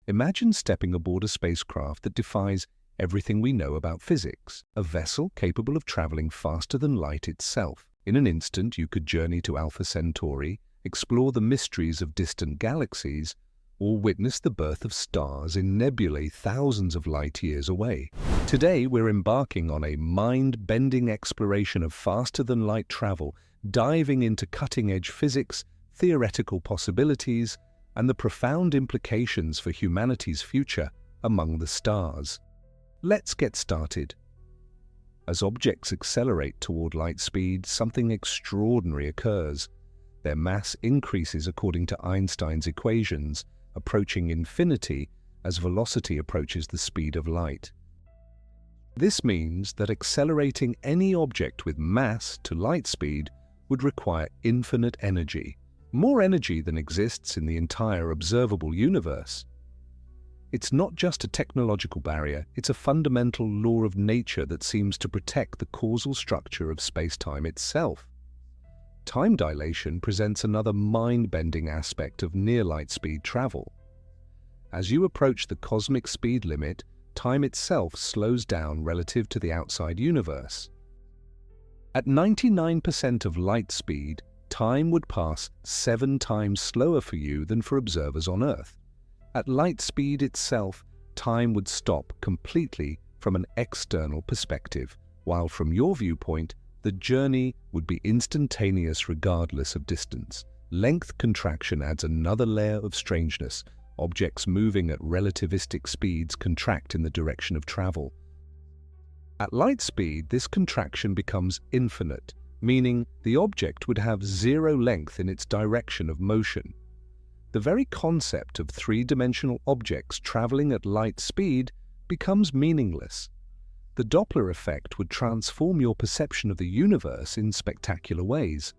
Imagine stepping aboard a spacecraft that defies everything we know about physics, a vessel capable of traveling faster than light itself. In an instant, you could journey to Alpha Centauri, explore the mysteries of distant galaxies, or witness the birth of stars in nebulae thousands of light years away. Today, we're embarking on a mind-bending exploration of faster-than-light travel, diving into cutting-edge physics, theoretical possibilities, and the profound implications for humanity's future among the stars. Let's get started. As objects accelerate toward light speed, something extraordinary occurs. Their mass increases according to Einstein's equations, approaching infinity as velocity approaches the speed of light. This means that accelerating any object with mass to light speed would require infinite energy, more energy than exists in the entire observable universe. It's not just a technological barrier, it's a fundamental law of nature that seems to protect the causal structure of spacetime itself. Time dilation presents another mind-bending aspect of near-light speed travel. As you approach the cosmic speed limit, time itself slows down relative to the outside universe. At 99% of light speed, time would pass 7 times slower for you than for observers on Earth. At light speed itself, time would stop completely from an external perspective, while from your viewpoint, the journey would be instantaneous regardless of distance. Length contraction adds another layer of strangeness. Objects moving at relativistic speeds contract in the direction of travel. At light speed, this contraction becomes infinite, meaning the object would have zero length in its direction of motion. The very concept of three-dimensional objects traveling at light speed becomes meaningless. The Doppler effect would transform your perception of the universe in spectacular ways.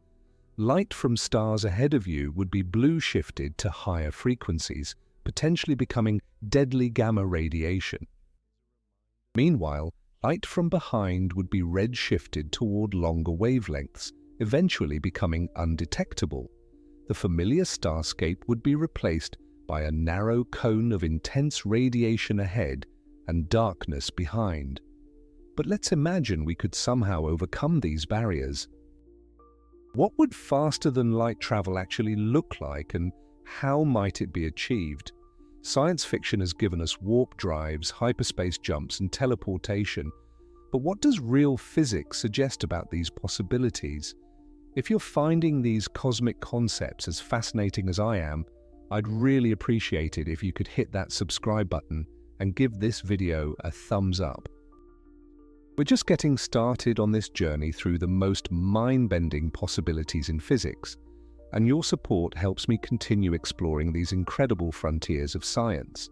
Light from stars ahead of you would be blue-shifted to higher frequencies, potentially becoming deadly gamma radiation. Meanwhile, light from behind would be red-shifted toward longer wavelengths, eventually becoming undetectable. The familiar starscape would be replaced by a narrow cone of intense radiation ahead and darkness behind. But let's imagine we could somehow overcome these barriers. What would faster-than-light travel actually look like, and how might it be achieved? Science fiction has given us warp drives, hyperspace jumps, and teleportation. But what does real physics suggest about these possibilities? If you're finding these cosmic concepts as fascinating as I am, I'd really appreciate it if you could hit that subscribe button and give this video a thumbs up. We're just getting started on this journey through the most mind-bending possibilities in physics, and your support helps me continue exploring these incredible frontiers of science.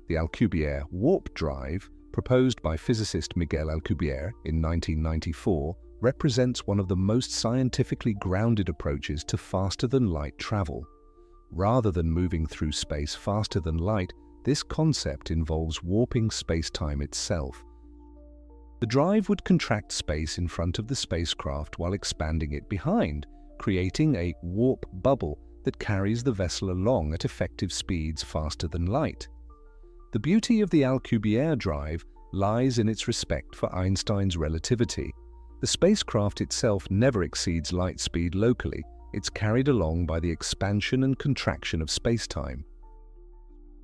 The Alcubierre warp drive, proposed by physicist Miguel Alcubierre in 1994, represents one of the most scientifically grounded approaches to faster-than-light travel. Rather than moving through space faster than light, this concept involves warping space-time itself. The drive would contract space in front of the spacecraft while expanding it behind, creating a warp bubble that carries the vessel along at effective speeds faster than light. The beauty of the Alcubierre drive lies in its respect for Einstein's relativity. The spacecraft itself never exceeds light speed locally. It's carried along by the expansion and contraction of spacetime.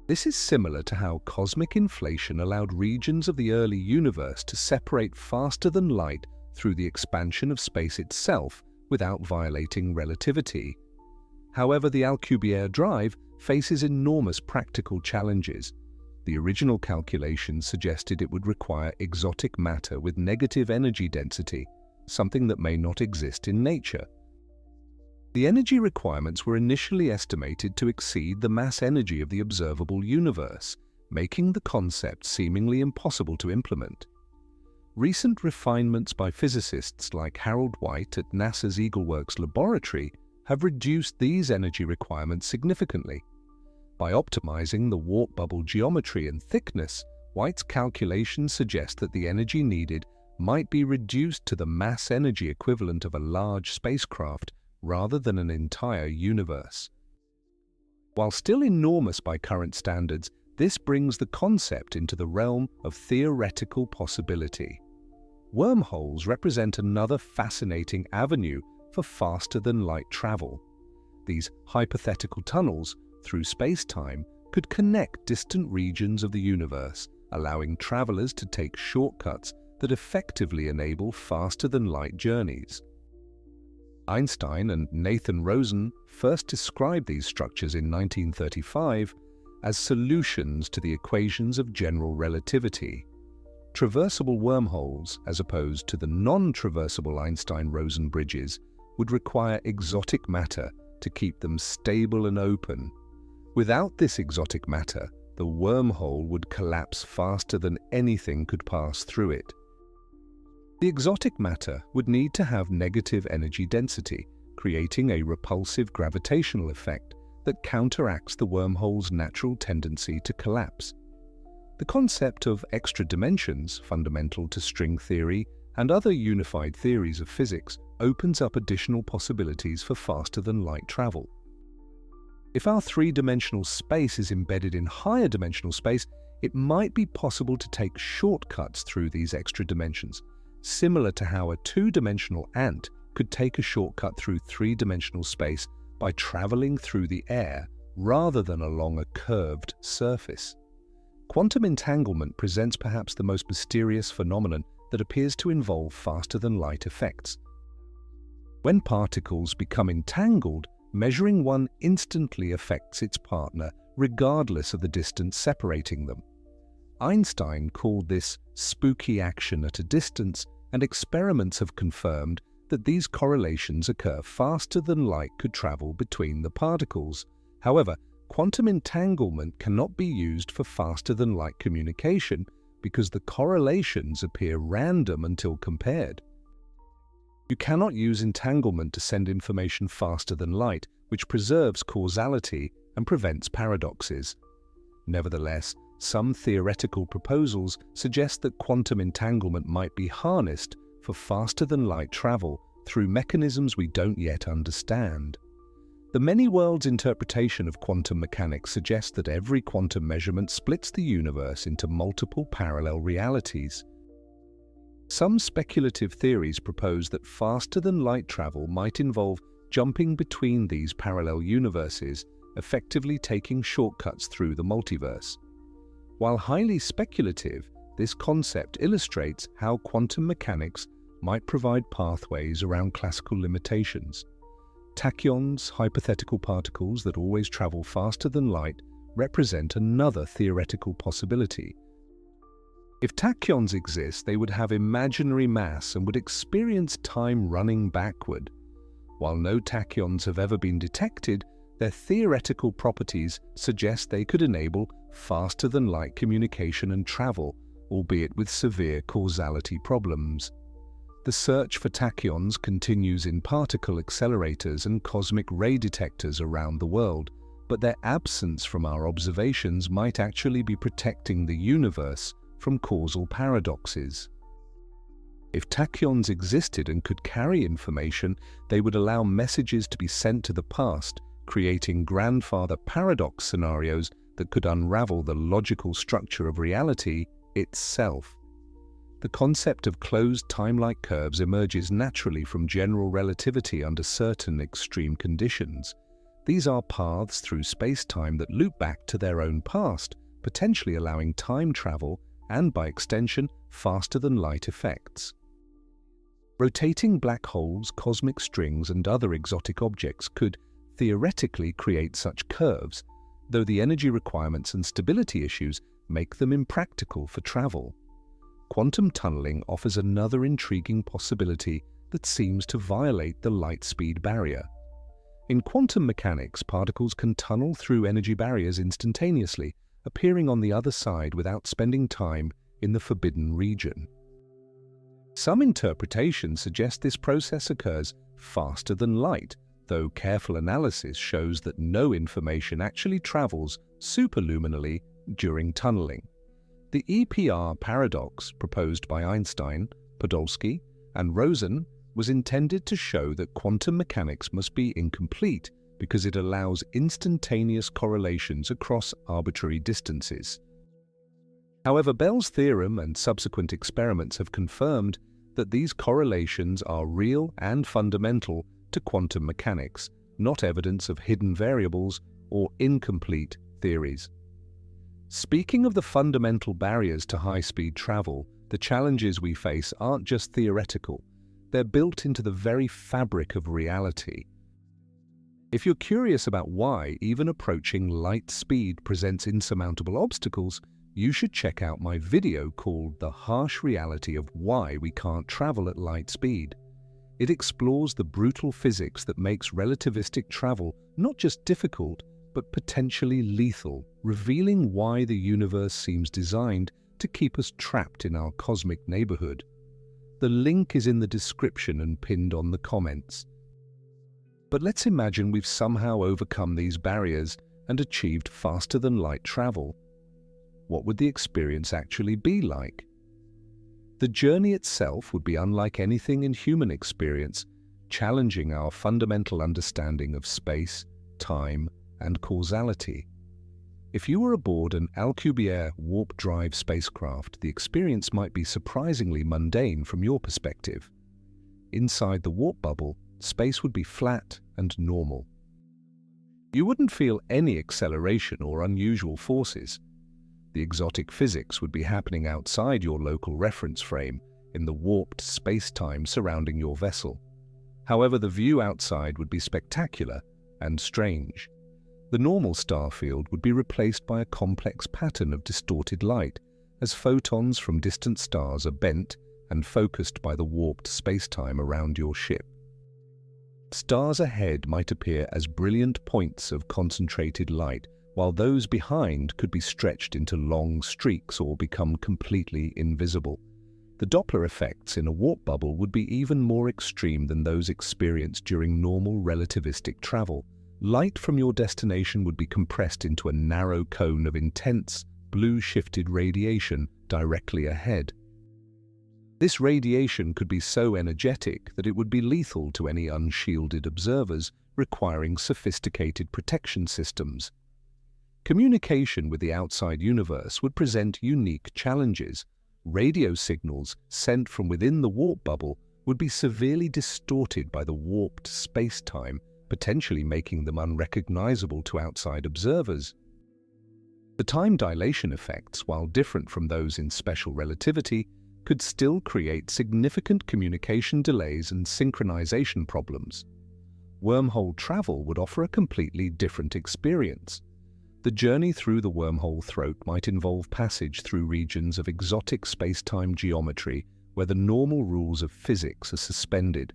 This is similar to how cosmic inflation allowed regions of the early universe to separate faster than light through the expansion of space itself without violating relativity. However, the Alcubierre drive faces enormous practical challenges. The original calculations suggested it would require exotic matter with negative energy density, something that may not exist in nature. The energy requirements were initially estimated to exceed the mass energy of the observable universe, making the concept seemingly impossible to implement. Recent refinements by physicists like Harold White at NASA's EagleWorks laboratory have reduced these energy requirements significantly. By optimizing the warp bubble geometry and thickness, White's calculations suggest that the energy needed might be reduced to the mass energy equivalent of a large spacecraft rather than an entire universe. While still enormous by current standards, This brings the concept into the realm of theoretical possibility. Wormholes represent another fascinating avenue for faster-than-light travel. These hypothetical tunnels through space-time could connect distant regions of the universe, allowing travelers to take shortcuts that effectively enable faster-than-light journeys. Einstein and Nathan Rosen first described these structures in 1935 as solutions to the equations of general relativity. Traversable wormholes, as opposed to the non-traversable Einstein-Rosen bridges, would require exotic matter to keep them stable and open. Without this exotic matter, the wormhole would collapse faster than anything could pass through it. The exotic matter would need to have negative energy density, creating a repulsive gravitational effect that counteracts the wormhole's natural tendency to collapse. The concept of extra dimensions, fundamental to string theory and other unified theories of physics, opens up additional possibilities for faster-than-light travel. If our three-dimensional space is embedded in higher dimensional space, it might be possible to take shortcuts through these extra dimensions, similar to how a two-dimensional ant could take a shortcut through three-dimensional space by traveling through the air rather than along a curved surface. Quantum entanglement presents perhaps the most mysterious phenomenon that appears to involve faster-than-light effects. When particles become entangled, measuring one instantly affects its partner regardless of the distance separating them. Einstein called this spooky action at a distance, and experiments have confirmed that these correlations occur faster than light could travel between the particles. However, quantum entanglement cannot be used for faster-than-light communication because the correlations appear random until compared. You cannot use entanglement to send information faster than light, which preserves causality and prevents paradoxes. Nevertheless, some theoretical proposals suggest that quantum entanglement might be harnessed for faster-than-light travel through mechanisms we don't yet understand. The many-worlds interpretation of quantum mechanics suggests that every quantum measurement splits the universe into multiple parallel realities. Some speculative theories propose that faster-than-light travel might involve jumping between these parallel universes, effectively taking shortcuts through the multiverse. While highly speculative, this concept illustrates how quantum mechanics might provide pathways around classical limitations. Tachyons, hypothetical particles that always travel faster than light, represent another theoretical possibility. If tachyons exist, they would have imaginary mass and would experience time running backward. While no tachyons have ever been detected, their theoretical properties suggest they could enable faster-than-light communication and travel, albeit with severe causality problems. The search for tachyons continues in particle accelerators and cosmic ray detectors around the world, but their absence from our observations might actually be protecting the universe from causal paradoxes. If tachyons existed and could carry information, they would allow messages to be sent to the past, creating grandfather paradox scenarios that could unravel the logical structure of reality itself. The concept of closed time-like curves emerges naturally from general relativity under certain extreme conditions. These are paths through space-time that loop back to their own past, potentially allowing time travel and, by extension, faster-than-light effects. Rotating black holes, cosmic strings, and other exotic objects could theoretically create such curves, though the energy requirements and stability issues make them impractical for travel. Quantum tunneling offers another intriguing possibility that seems to violate the light-speed barrier. In quantum mechanics, particles can tunnel through energy barriers instantaneously, appearing on the other side without spending time in the forbidden region. Some interpretations suggest this process occurs faster than light, though careful analysis shows that no information actually travels superluminally during tunneling. The EPR paradox proposed by Einstein, Podolsky, and Rosen was intended to show that quantum mechanics must be incomplete because it allows instantaneous correlations across arbitrary distances. However, Bell's theorem and subsequent experiments have confirmed that these correlations are real and fundamental to quantum mechanics, not evidence of hidden variables or incomplete theories. Speaking of the fundamental barriers to high-speed travel, the challenges we face aren't just theoretical, they're built into the very fabric of reality. If you're curious about why even approaching light speed presents insurmountable obstacles, you should check out my video called The Harsh Reality of Why We Can't Travel at Light Speed. It explores the brutal physics that makes relativistic travel not just difficult, but potentially lethal, revealing why the universe seems designed to keep us trapped in our cosmic neighborhood. The link is in the description and pinned on the comments. But let's imagine we've somehow overcome these barriers and achieved faster-than-light travel. What would the experience actually be like? The journey itself would be unlike anything in human experience, challenging our fundamental understanding of space, time, and causality. If you were aboard an Alcubierre warp-drive spacecraft, the experience might be surprisingly mundane from your perspective. Inside the warp bubble, space would be flat and normal. You wouldn't feel any acceleration or unusual forces. The exotic physics would be happening outside your local reference frame, in the warped space-time surrounding your vessel. However, the view outside would be spectacular and strange. The normal star field would be replaced by a complex pattern of distorted light, as photons from distant stars are bent and focused by the warped space-time around your ship. Stars ahead might appear as brilliant points of concentrated light, while those behind could be stretched into long streaks or become completely invisible. The Doppler effects in a warp bubble would be even more extreme than those experienced during normal relativistic travel. Light from your destination would be compressed into a narrow cone of intense, blue-shifted radiation directly ahead. This radiation could be so energetic that it would be lethal to any unshielded observers, requiring sophisticated protection systems. Communication with the outside universe would present unique challenges. Radio signals sent from within the warp bubble would be severely distorted by the warped space-time, potentially making them unrecognizable to outside observers. The time dilation effects, while different from those in special relativity, could still create significant communication delays and synchronization problems. Wormhole travel would offer a completely different experience. The journey through the wormhole throat might involve passage through regions of exotic space-time geometry where the normal rules of physics are suspended.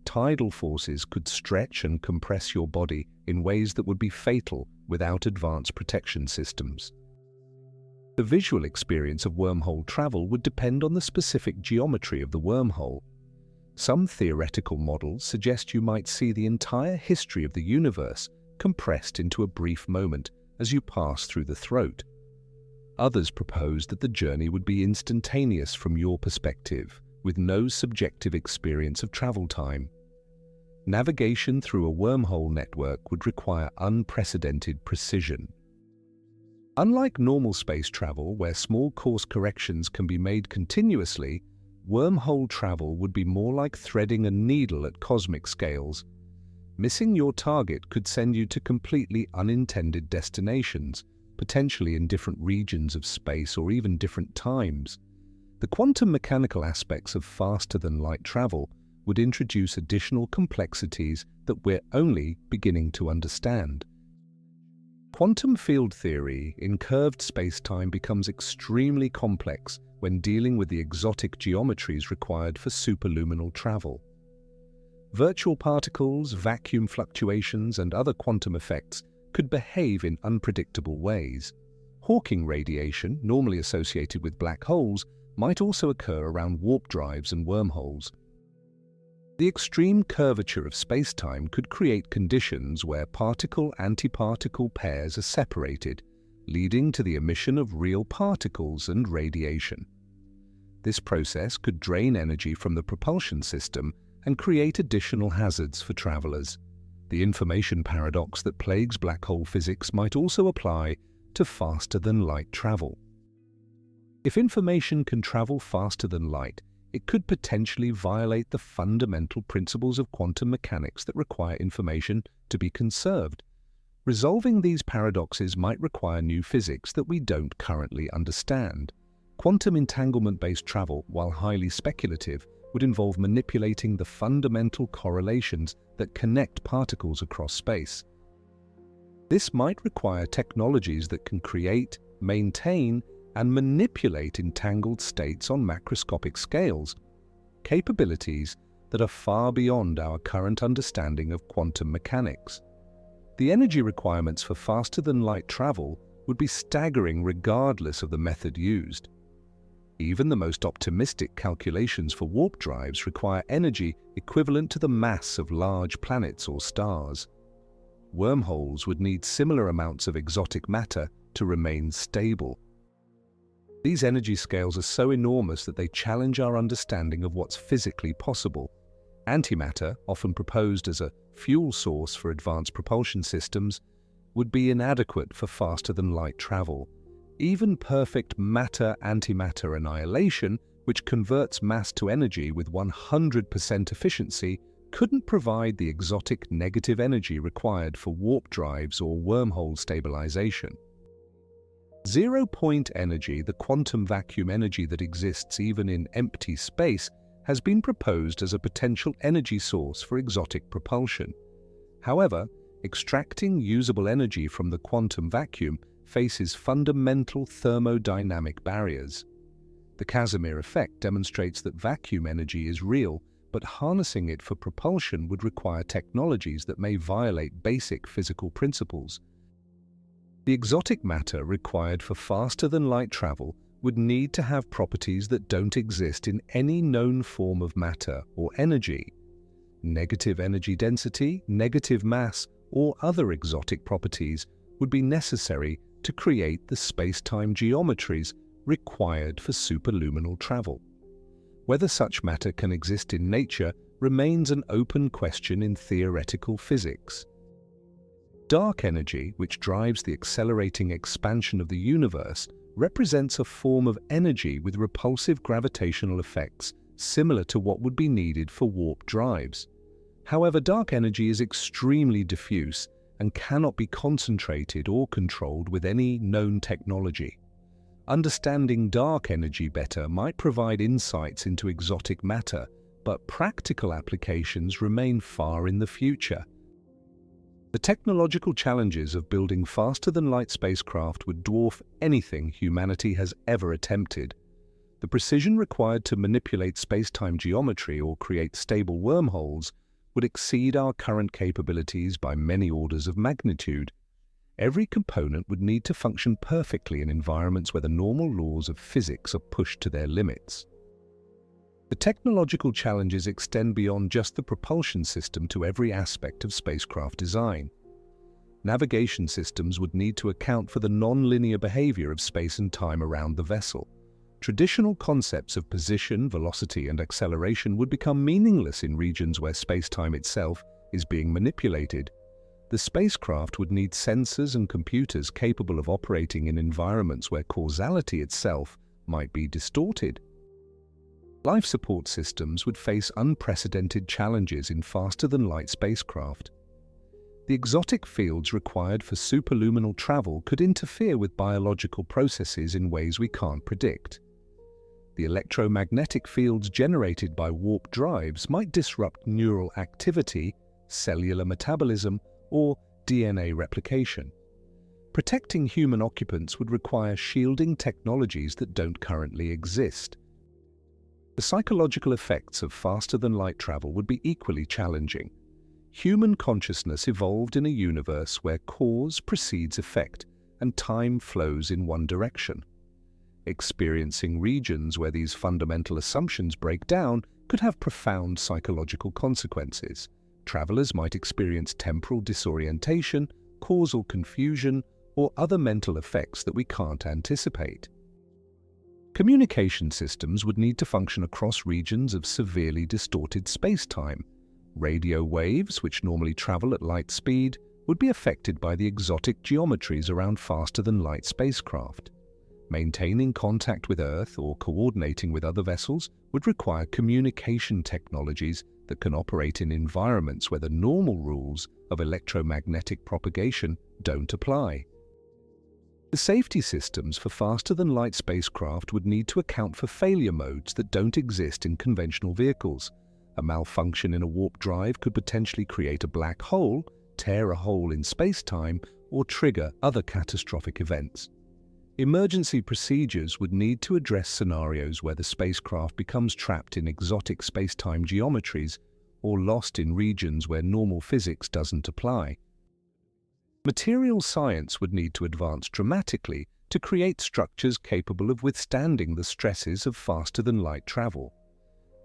Tidal forces could stretch and compress your body in ways that would be fatal without advanced protection systems. The visual experience of wormhole travel would depend on the specific geometry of the wormhole. Some theoretical models suggest you might see the entire history of the universe compressed into a brief moment as you pass through the throat. Others propose that the journey would be instantaneous from your perspective, with no subjective experience of travel time. Navigation through a wormhole network would require unprecedented precision. Unlike normal space travel, where small course corrections can be made continuously, wormhole travel would be more like threading a needle at cosmic scales. Missing your target could send you to completely unintended destinations, potentially in different regions of space or even different times. The quantum mechanical aspects of faster-than-light travel would introduce additional complexities that we're only beginning to understand. Quantum field theory in curved space-time becomes extremely complex when dealing with the exotic geometries required for superluminal travel. Virtual particles, vacuum fluctuations, and other quantum effects could behave in unpredictable ways. Hawking radiation, normally associated with black holes, might also occur around warp drives and wormholes. The extreme curvature of space-time could create conditions where particle-antiparticle pairs are separated, leading to the emission of real particles and radiation. This process could drain energy from the propulsion system and create additional hazards for travelers. The information paradox that plagues black hole physics might also apply to faster-than-light travel. If information can travel faster than light, it could potentially violate the fundamental principles of quantum mechanics that require information to be conserved. Resolving these paradoxes might require new physics that we don't currently understand. Quantum entanglement-based travel, while highly speculative, would involve manipulating the fundamental correlations that connect particles across space. This might require technologies that can create, maintain, and manipulate entangled states on macroscopic scales, capabilities that are far beyond our current understanding of quantum mechanics. The energy requirements for faster-than-light travel would be staggering regardless of the method used. Even the most optimistic calculations for warp drives require energy equivalent to the mass of large planets or stars. Wormholes would need similar amounts of exotic matter to remain stable. These energy scales are so enormous that they challenge our understanding of what's physically possible. Antimatter, often proposed as a fuel source for advanced propulsion systems, would be inadequate for faster-than-light travel. Even perfect matter-antimatter annihilation, which converts mass to energy with 100% efficiency, couldn't provide the exotic negative energy required for warp drives or wormhole stabilization. Zero-point energy, the quantum vacuum energy that exists even in empty space, has been proposed as a potential energy source for exotic propulsion. However, extracting usable energy from the quantum vacuum faces fundamental thermodynamic barriers. The Casimir effect demonstrates that vacuum energy is real, but harnessing it for propulsion would require technologies that may violate basic physical principles. The exotic matter required for faster-than-light travel would need to have properties that don't exist in any known form of matter or energy. Negative energy density, negative mass, or other exotic properties would be necessary to create the space-time geometries required for superluminal travel. Whether such matter can exist in nature remains an open question in theoretical physics. Dark energy, which drives the accelerating expansion of the universe, represents a form of energy with repulsive gravitational effects similar to what would be needed for warp drives. However, dark energy is extremely diffuse and cannot be concentrated or controlled with any known technology. Understanding dark energy better might provide insights into exotic matter, but practical applications remain far in the future. The technological challenges of building faster-than-light spacecraft would dwarf anything humanity has ever attempted. The precision required to manipulate space-time geometry or create stable wormholes would exceed our current capabilities by many orders of magnitude. Every component would need to function perfectly in environments where the normal laws of physics are pushed to their limits. The technological challenges extend beyond just the propulsion system to every aspect of spacecraft design. Navigation systems would need to account for the non-linear behavior of space and time around the vessel. Traditional concepts of position, velocity, and acceleration would become meaningless in regions where space-time itself is being manipulated. The spacecraft would need sensors and computers capable of operating in environments where causality itself might be distorted. Life support systems would face unprecedented challenges in faster-than-light spacecraft. The exotic fields required for superluminal travel could interfere with biological processes in ways we can't predict. The electromagnetic fields generated by warp drives might disrupt neural activity, cellular metabolism, or DNA replication. Protecting human occupants would require shielding technologies that don't currently exist. The psychological effects of faster-than-light travel would be equally challenging. Human consciousness evolved in a universe where cause precedes effect and time flows in one direction. Experiencing regions where these fundamental assumptions break down could have profound psychological consequences. Travelers might experience temporal disorientation, causal confusion, or other mental effects that we can't anticipate. Communication systems would need to function across regions of severely distorted space-time. Radio waves, which normally travel at light speed, would be affected by the exotic geometries around faster-than-light spacecraft. Maintaining contact with Earth or coordinating with other vessels would require communication technologies that can operate in environments where the normal rules of electromagnetic propagation don't apply. The safety systems for faster-than-light spacecraft would need to account for failure modes that don't exist in conventional vehicles. A malfunction in a warp drive could potentially create a black hole, tear a hole in space-time, or trigger other catastrophic events. Emergency procedures would need to address scenarios where the spacecraft becomes trapped in exotic space-time geometries or lost in regions where normal physics doesn't apply. Material science would need to advance dramatically to create structures capable of withstanding the stresses of faster-than-light travel.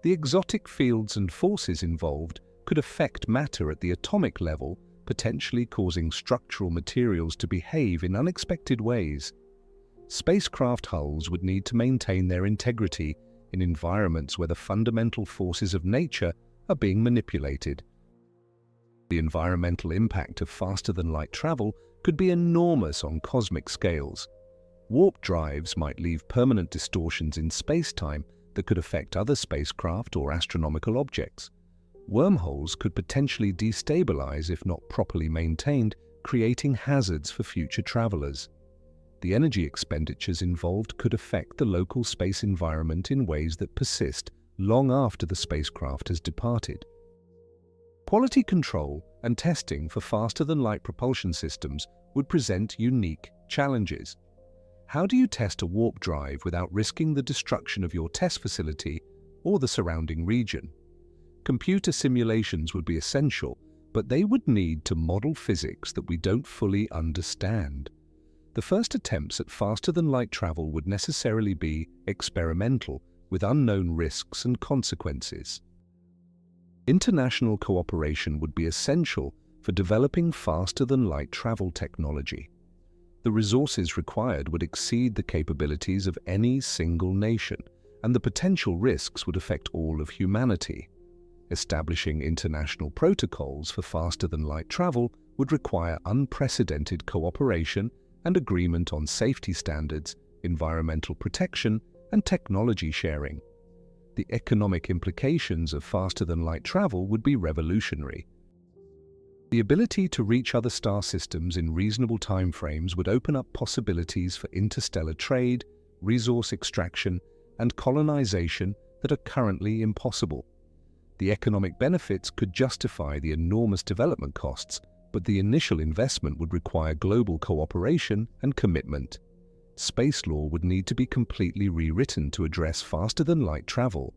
The exotic fields and forces involved could affect matter at the atomic level, potentially causing structural materials to behave in unexpected ways. Spacecraft hulls would need to maintain their integrity in environments where the fundamental forces of nature are being manipulated. The environmental impact of faster-than-light travel could be enormous on cosmic scales. Warp drives might leave permanent distortions in space-time that could affect other spacecraft or astronomical objects. Wormholes could potentially destabilize if not properly maintained, creating hazards for future travelers. The energy expenditures involved could affect the local space environment in ways that persist long after the spacecraft has departed. Quality control and testing for faster-than-light propulsion systems would present unique challenges. How do you test a warp drive without risking the destruction of your test facility or the surrounding region? Computer simulations would be essential, but they would need to model physics that we don't fully understand. The first attempts at faster-than-light travel would necessarily be experimental, with unknown risks and consequences. International cooperation would be essential for developing faster-than-light travel technology. The resources required would exceed the capabilities of any single nation, and the potential risks would affect all of humanity. Establishing international protocols for faster-than-light travel would require unprecedented cooperation and agreement on safety standards, environmental protection, and technology sharing. The economic implications of faster-than-light travel would be revolutionary. The ability to reach other star systems in reasonable timeframes would open up possibilities for interstellar trade, resource extraction, and colonization that are currently impossible. The economic benefits could justify the enormous development costs, but the initial investment would require global cooperation and commitment. Space law would need to be completely rewritten to address faster-than-light travel.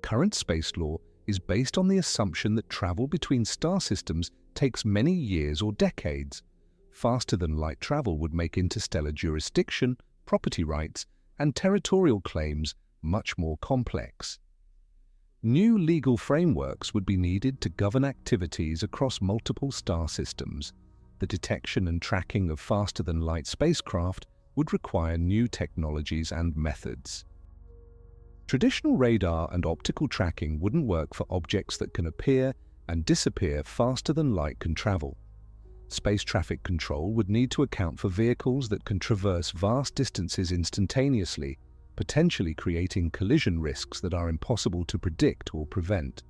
Current space law is based on the assumption that travel between star systems takes many years or decades. Faster-than-light travel would make interstellar jurisdiction, property rights, and territorial claims much more complex. New legal frameworks would be needed to govern activities across multiple star systems. The detection and tracking of faster-than-light spacecraft would require new technologies and methods. Traditional radar and optical tracking wouldn't work for objects that can appear and disappear faster than light can travel. Space traffic control would need to account for vehicles that can traverse vast distances instantaneously, potentially creating collision risks that are impossible to predict or prevent.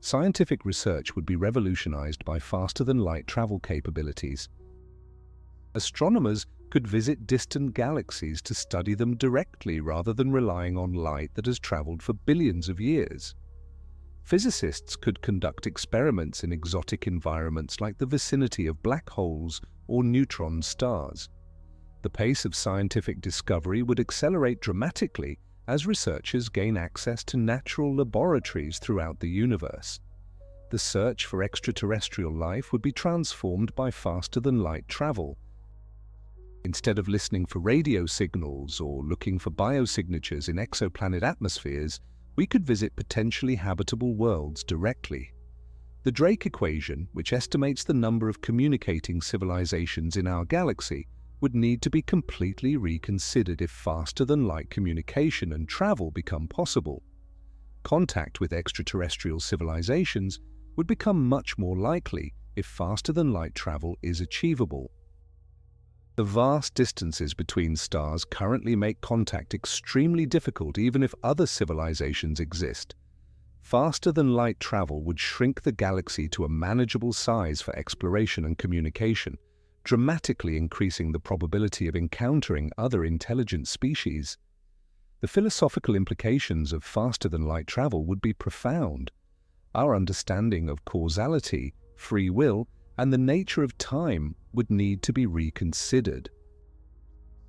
Scientific research would be revolutionized by faster-than-light travel capabilities. Astronomers could visit distant galaxies to study them directly rather than relying on light that has traveled for billions of years. Physicists could conduct experiments in exotic environments like the vicinity of black holes or neutron stars. The pace of scientific discovery would accelerate dramatically as researchers gain access to natural laboratories throughout the universe. The search for extraterrestrial life would be transformed by faster-than-light travel. Instead of listening for radio signals or looking for biosignatures in exoplanet atmospheres, we could visit potentially habitable worlds directly. The Drake equation, which estimates the number of communicating civilizations in our galaxy, would need to be completely reconsidered if faster-than-light communication and travel become possible. Contact with extraterrestrial civilizations would become much more likely if faster-than-light travel is achievable. The vast distances between stars currently make contact extremely difficult even if other civilizations exist. Faster-than-light travel would shrink the galaxy to a manageable size for exploration and communication, dramatically increasing the probability of encountering other intelligent species. The philosophical implications of faster-than-light travel would be profound. Our understanding of causality, free will, and the nature of time would need to be reconsidered.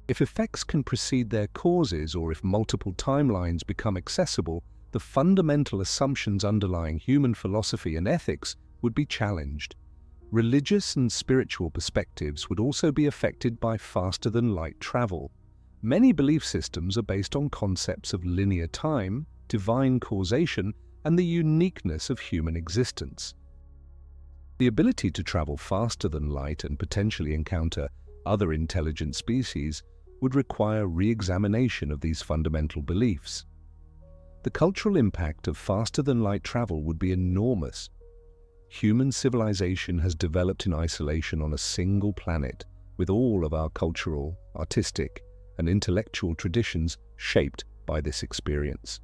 If effects can precede their causes, or if multiple timelines become accessible, the fundamental assumptions underlying human philosophy and ethics would be challenged. Religious and spiritual perspectives would also be affected by faster-than-light travel. Many belief systems are based on concepts of linear time, divine causation, and the uniqueness of human existence. The ability to travel faster than light and potentially encounter other intelligent species would require re-examination of these fundamental beliefs. The cultural impact of faster-than-light travel would be enormous. Human civilization has developed in isolation on a single planet, with all of our cultural, artistic, and intellectual traditions shaped by this experience.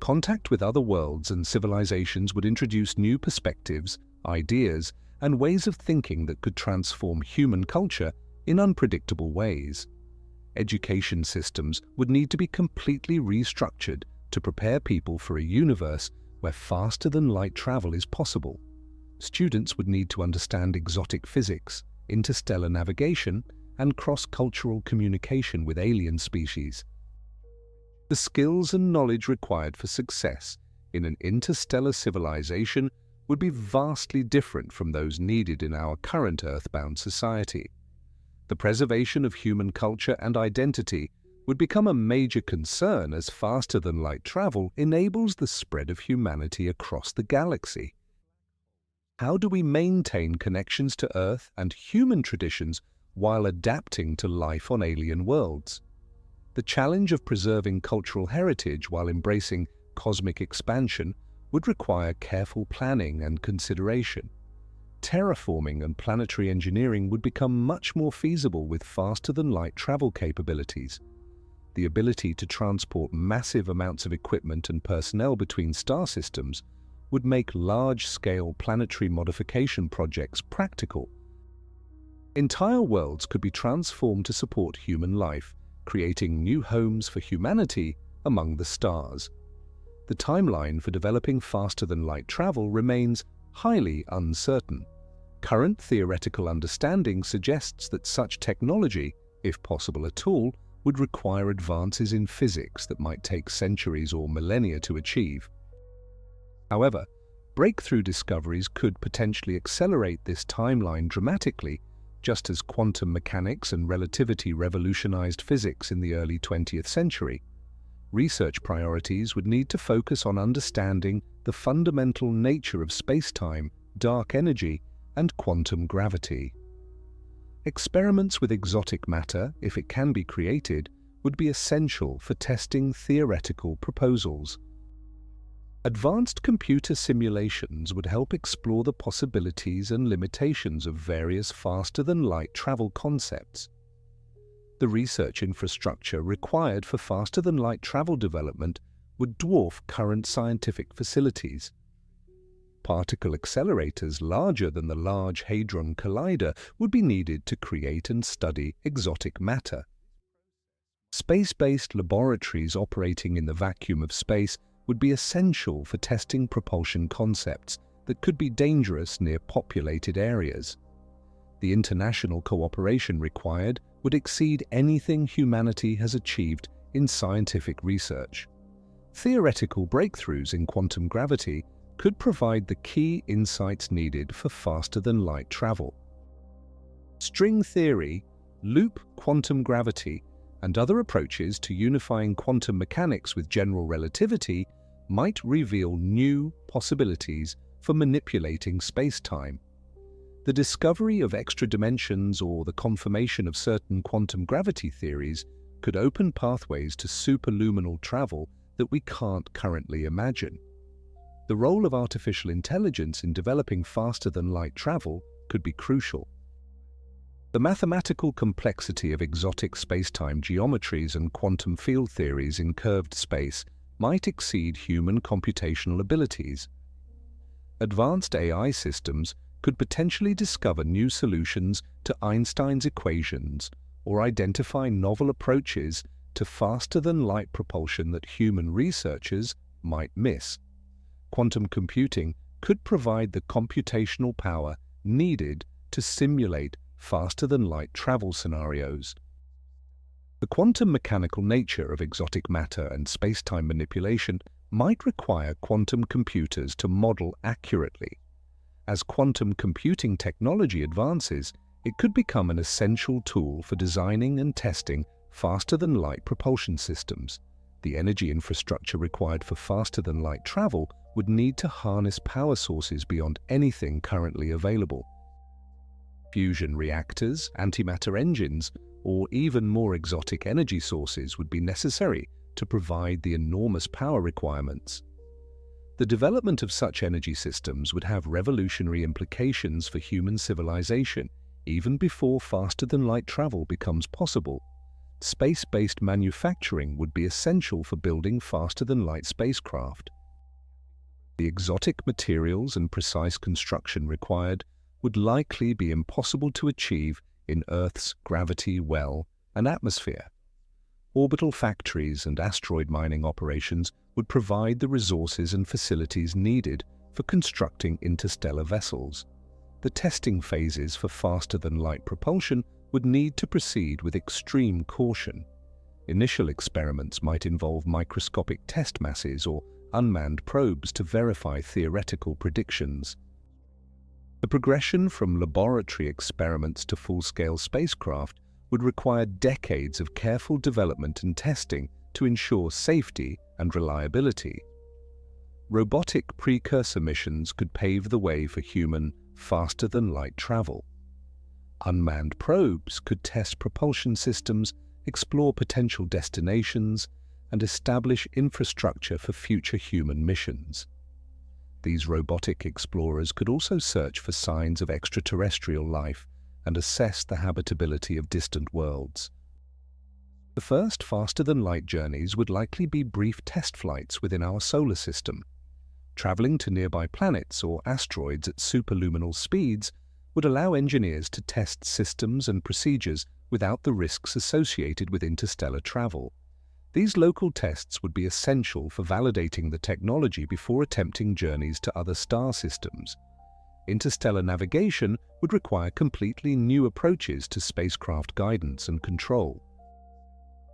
Contact with other worlds and civilizations would introduce new perspectives, ideas, and ways of thinking that could transform human culture in unpredictable ways. Education systems would need to be completely restructured to prepare people for a universe where faster-than-light travel is possible. Students would need to understand exotic physics, interstellar navigation, and cross-cultural communication with alien species. The skills and knowledge required for success in an interstellar civilization would be vastly different from those needed in our current earthbound society. The preservation of human culture and identity would become a major concern as faster-than-light travel enables the spread of humanity across the galaxy. How do we maintain connections to Earth and human traditions while adapting to life on alien worlds? The challenge of preserving cultural heritage while embracing cosmic expansion would require careful planning and consideration. Terraforming and planetary engineering would become much more feasible with faster-than-light travel capabilities. The ability to transport massive amounts of equipment and personnel between star systems would make large-scale planetary modification projects practical. Entire worlds could be transformed to support human life, creating new homes for humanity among the stars. The timeline for developing faster-than-light travel remains highly uncertain. Current theoretical understanding suggests that such technology, if possible at all, would require advances in physics that might take centuries or millennia to achieve. However, breakthrough discoveries could potentially accelerate this timeline dramatically, just as quantum mechanics and relativity revolutionized physics in the early 20th century. Research priorities would need to focus on understanding the fundamental nature of spacetime, dark energy, and quantum gravity. Experiments with exotic matter, if it can be created, would be essential for testing theoretical proposals. Advanced computer simulations would help explore the possibilities and limitations of various faster-than-light travel concepts. The research infrastructure required for faster-than-light travel development would dwarf current scientific facilities. Particle accelerators larger than the Large Hadron Collider would be needed to create and study exotic matter. Space-based laboratories operating in the vacuum of space would be essential for testing propulsion concepts that could be dangerous near populated areas. The international cooperation required would exceed anything humanity has achieved in scientific research. Theoretical breakthroughs in quantum gravity could provide the key insights needed for faster-than-light travel. String theory, loop quantum gravity, and other approaches to unifying quantum mechanics with general relativity might reveal new possibilities for manipulating space-time. The discovery of extra dimensions or the confirmation of certain quantum gravity theories could open pathways to superluminal travel that we can't currently imagine. The role of artificial intelligence in developing faster-than-light travel could be crucial. The mathematical complexity of exotic spacetime geometries and quantum field theories in curved space might exceed human computational abilities. Advanced AI systems could potentially discover new solutions to Einstein's equations or identify novel approaches to faster-than-light propulsion that human researchers might miss. Quantum computing could provide the computational power needed to simulate faster-than-light travel scenarios. The quantum mechanical nature of exotic matter and spacetime manipulation might require quantum computers to model accurately. As quantum computing technology advances, it could become an essential tool for designing and testing faster-than-light propulsion systems. The energy infrastructure required for faster-than-light travel would need to harness power sources beyond anything currently available. Fusion reactors, antimatter engines, or even more exotic energy sources would be necessary to provide the enormous power requirements. The development of such energy systems would have revolutionary implications for human civilization even before faster-than-light travel becomes possible. Space-based manufacturing would be essential for building faster-than-light spacecraft. The exotic materials and precise construction required would likely be impossible to achieve in Earth's gravity well and atmosphere. Orbital factories and asteroid mining operations would provide the resources and facilities needed for constructing interstellar vessels. The testing phases for faster-than-light propulsion would need to proceed with extreme caution. Initial experiments might involve microscopic test masses or unmanned probes to verify theoretical predictions. The progression from laboratory experiments to full-scale spacecraft would require decades of careful development and testing to ensure safety and reliability. Robotic precursor missions could pave the way for human, faster-than-light travel. Unmanned probes could test propulsion systems, explore potential destinations, and establish infrastructure for future human missions. These robotic explorers could also search for signs of extraterrestrial life and assess the habitability of distant worlds. The first faster-than-light journeys would likely be brief test flights within our solar system. Traveling to nearby planets or asteroids at superluminal speeds would allow engineers to test systems and procedures without the risks associated with interstellar travel. These local tests would be essential for validating the technology before attempting journeys to other star systems. Interstellar navigation would require completely new approaches to spacecraft guidance and control.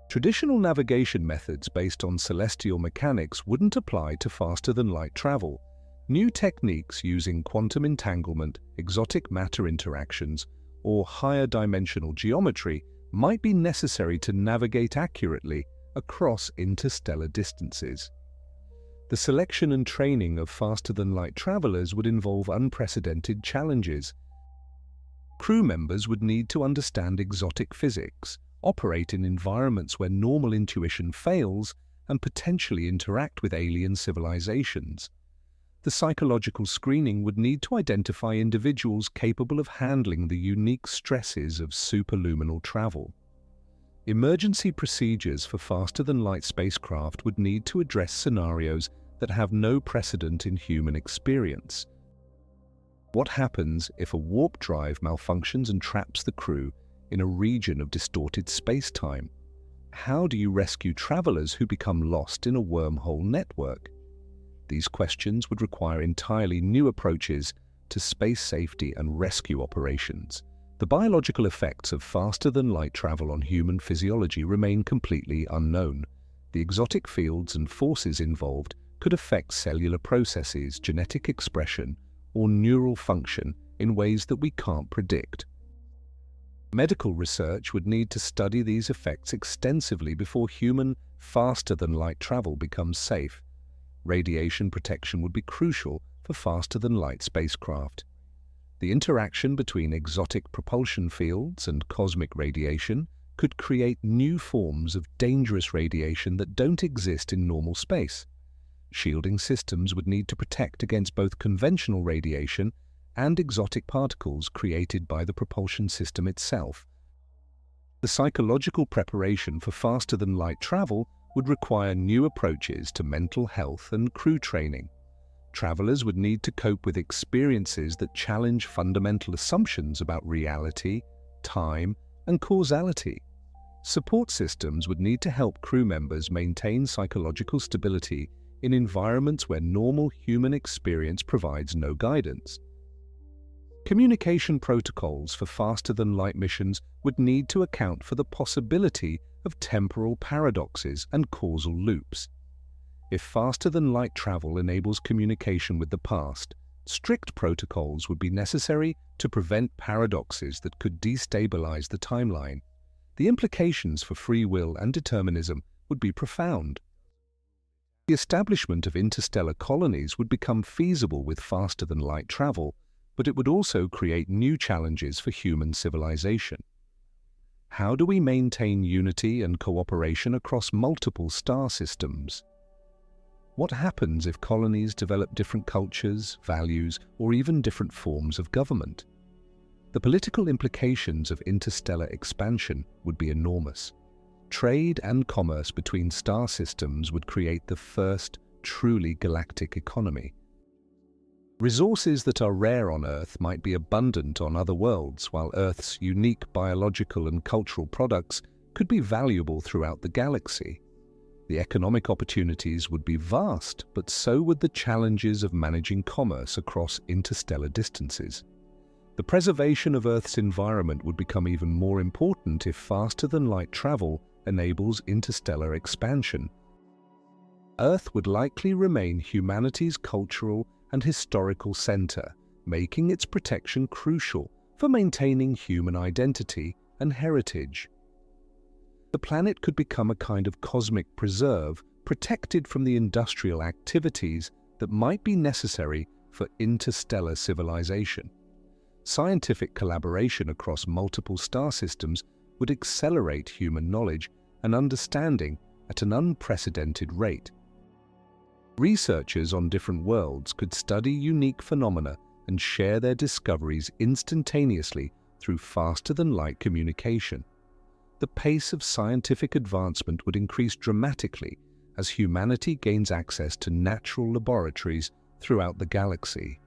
Traditional navigation methods based on celestial mechanics wouldn't apply to faster-than-light travel. New techniques using quantum entanglement, exotic matter interactions, or higher-dimensional geometry might be necessary to navigate accurately across interstellar distances. The selection and training of faster-than-light travelers would involve unprecedented challenges. Crew members would need to understand exotic physics, operate in environments where normal intuition fails, and potentially interact with alien civilizations. The psychological screening would need to identify individuals capable of handling the unique stresses of superluminal travel. Emergency procedures for faster-than-light spacecraft would need to address scenarios that have no precedent in human experience. What happens if a warp drive malfunctions and traps the crew in a region of distorted space-time? How do you rescue travelers who become lost in a wormhole network? These questions would require entirely new approaches to space safety and rescue operations. The biological effects of faster-than-light travel on human physiology remain completely unknown. The exotic fields and forces involved could affect cellular processes, genetic expression, or neural function in ways that we can't predict. Medical research would need to study these effects extensively before human, faster-than-light travel becomes safe. Radiation protection would be crucial for faster-than-light spacecraft. The interaction between exotic propulsion fields and cosmic radiation could create new forms of dangerous radiation that don't exist in normal space. Shielding systems would need to protect against both conventional radiation and exotic particles created by the propulsion system itself. The psychological preparation for faster-than-light travel would require new approaches to mental health and crew training. Travelers would need to cope with experiences that challenge fundamental assumptions about reality, time, and causality. Support systems would need to help crew members maintain psychological stability in environments where normal human experience provides no guidance. Communication protocols for faster-than-light missions would need to account for the possibility of temporal paradoxes and causal loops. If faster-than-light travel enables communication with the past, strict protocols would be necessary to prevent paradoxes that could destabilize the timeline. The implications for free will and determinism would be profound. The establishment of interstellar colonies would become feasible with faster-than-light travel, but it would also create new challenges for human civilization. How do we maintain unity and cooperation across multiple star systems? What happens if colonies develop different cultures, values, or even different forms of government? The political implications of interstellar expansion would be enormous. Trade and commerce between star systems would create the first truly galactic economy. Resources that are rare on Earth might be abundant on other worlds, while Earth's unique biological and cultural products could be valuable throughout the galaxy. The economic opportunities would be vast, but so would the challenges of managing commerce across interstellar distances. The preservation of Earth's environment would become even more important if faster-than-light travel enables interstellar expansion. Earth would likely remain humanity's cultural and historical center, making its protection crucial for maintaining human identity and heritage. The planet could become a kind of cosmic preserve, protected from the industrial activities that might be necessary for interstellar civilization. Scientific collaboration across multiple star systems would accelerate human knowledge and understanding at an unprecedented rate. Researchers on different worlds could study unique phenomena and share their discoveries instantaneously through faster-than-light communication. The pace of scientific advancement would increase dramatically as humanity gains access to natural laboratories throughout the galaxy.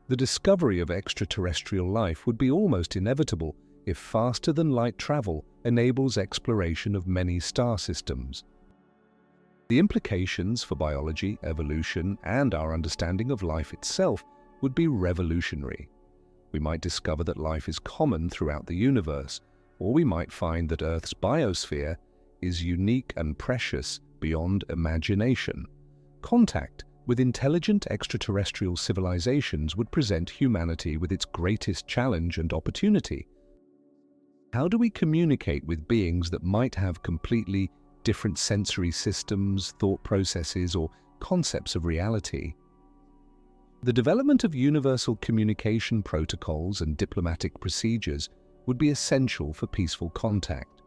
The discovery of extraterrestrial life would be almost inevitable if faster-than-light travel enables exploration of many star systems. The implications for biology, evolution, and our understanding of life itself would be revolutionary. We might discover that life is common throughout the universe, or we might find that Earth's biosphere is unique and precious beyond imagination. Contact with intelligent extraterrestrial civilizations would present humanity with its greatest challenge and opportunity. How do we communicate with beings that might have completely different sensory systems, thought processes, or concepts of reality? The development of universal communication protocols and diplomatic procedures would be essential for peaceful contact.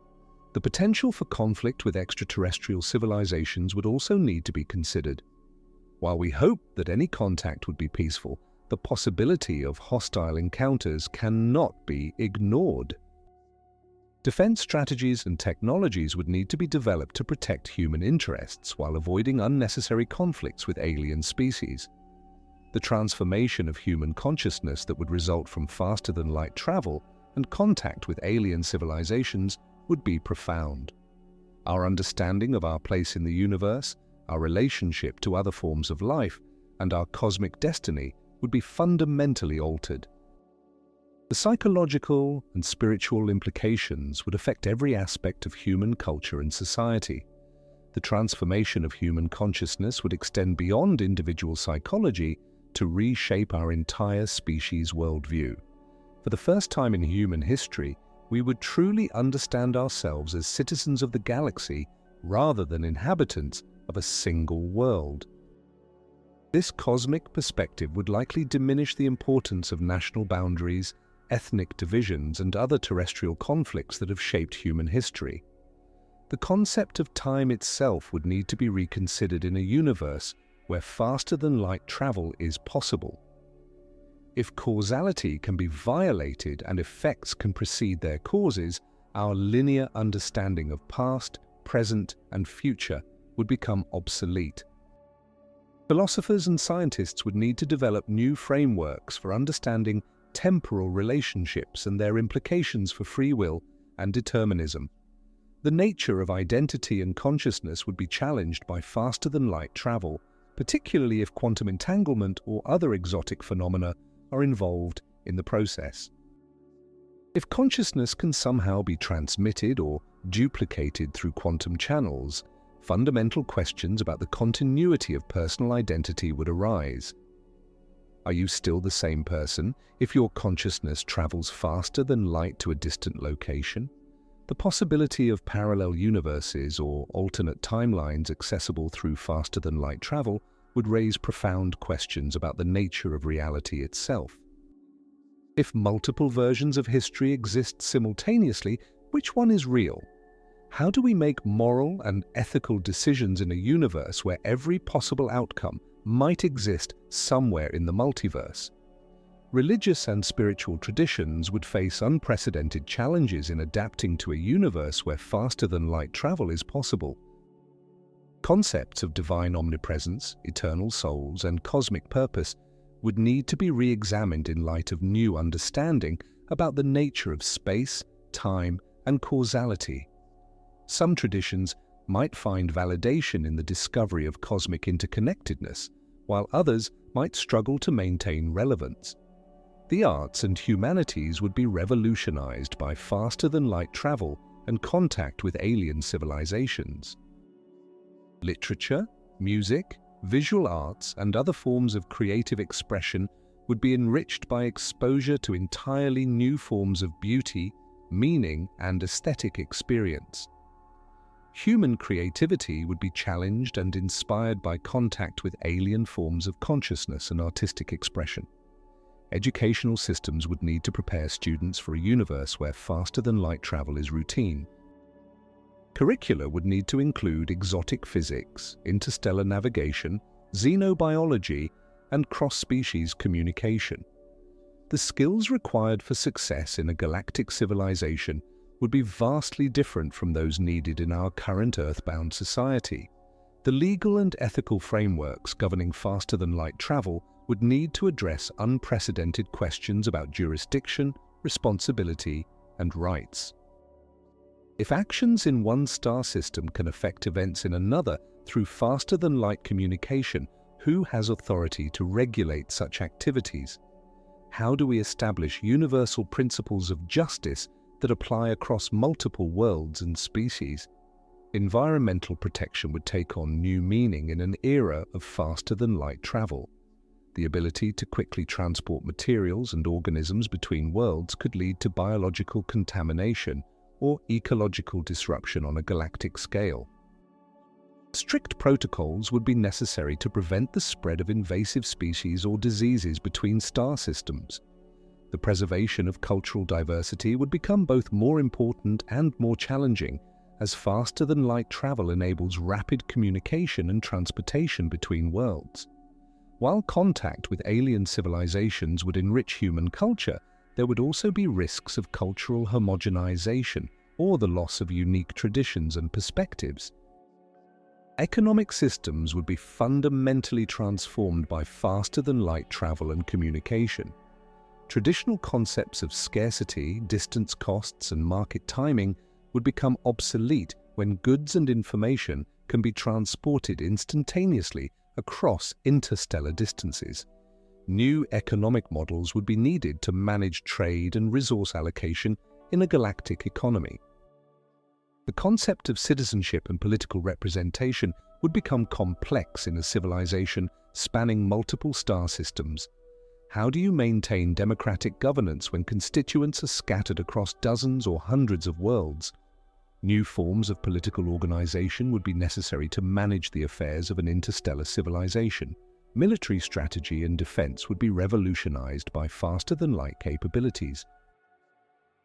The potential for conflict with extraterrestrial civilizations would also need to be considered. While we hope that any contact would be peaceful, the possibility of hostile encounters cannot be ignored. Defense strategies and technologies would need to be developed to protect human interests while avoiding unnecessary conflicts with alien species. The transformation of human consciousness that would result from faster-than-light travel and contact with alien civilizations would be profound. Our understanding of our place in the universe, our relationship to other forms of life, and our cosmic destiny would be fundamentally altered. The psychological and spiritual implications would affect every aspect of human culture and society. The transformation of human consciousness would extend beyond individual psychology to reshape our entire species' worldview. For the first time in human history, we would truly understand ourselves as citizens of the galaxy rather than inhabitants of a single world. This cosmic perspective would likely diminish the importance of national boundaries, ethnic divisions, and other terrestrial conflicts that have shaped human history. The concept of time itself would need to be reconsidered in a universe where faster-than-light travel is possible. If causality can be violated and effects can precede their causes, our linear understanding of past, present, and future would become obsolete. Philosophers and scientists would need to develop new frameworks for understanding temporal relationships and their implications for free will and determinism. The nature of identity and consciousness would be challenged by faster-than-light travel, particularly if quantum entanglement or other exotic phenomena are involved in the process. If consciousness can somehow be transmitted or duplicated through quantum channels, fundamental questions about the continuity of personal identity would arise. Are you still the same person if your consciousness travels faster than light to a distant location? The possibility of parallel universes or alternate timelines accessible through faster-than-light travel would raise profound questions about the nature of reality itself. If multiple versions of history exist simultaneously, which one is real? How do we make moral and ethical decisions in a universe where every possible outcome might exist somewhere in the multiverse? Religious and spiritual traditions would face unprecedented challenges in adapting to a universe where faster-than-light travel is possible. Concepts of divine omnipresence, eternal souls, and cosmic purpose would need to be re-examined in light of new understanding about the nature of space, time, and causality. Some traditions might find validation in the discovery of cosmic interconnectedness, while others might struggle to maintain relevance. The arts and humanities would be revolutionized by faster-than-light travel and contact with alien civilizations. Literature, music, visual arts, and other forms of creative expression would be enriched by exposure to entirely new forms of beauty, meaning, and aesthetic experience. Human creativity would be challenged and inspired by contact with alien forms of consciousness and artistic expression. Educational systems would need to prepare students for a universe where faster-than-light travel is routine. Curricula would need to include exotic physics, interstellar navigation, xenobiology, and cross-species communication. The skills required for success in a galactic civilization would be vastly different from those needed in our current Earth-bound society. The legal and ethical frameworks governing faster-than-light travel would need to address unprecedented questions about jurisdiction, responsibility, and rights. If actions in one star system can affect events in another through faster-than-light communication, who has authority to regulate such activities? How do we establish universal principles of justice that apply across multiple worlds and species? Environmental protection would take on new meaning in an era of faster-than-light travel. The ability to quickly transport materials and organisms between worlds could lead to biological contamination or ecological disruption on a galactic scale. Strict protocols would be necessary to prevent the spread of invasive species or diseases between star systems. The preservation of cultural diversity would become both more important and more challenging, as faster-than-light travel enables rapid communication and transportation between worlds. While contact with alien civilizations would enrich human culture, there would also be risks of cultural homogenization or the loss of unique traditions and perspectives. Economic systems would be fundamentally transformed by faster-than-light travel and communication. Traditional concepts of scarcity, distance costs, and market timing would become obsolete when goods and information can be transported instantaneously across interstellar distances. New economic models would be needed to manage trade and resource allocation in a galactic economy. The concept of citizenship and political representation would become complex in a civilization spanning multiple star systems. How do you maintain democratic governance when constituents are scattered across dozens or hundreds of worlds? New forms of political organization would be necessary to manage the affairs of an interstellar civilization. Military strategy and defense would be revolutionized by faster-than-light capabilities.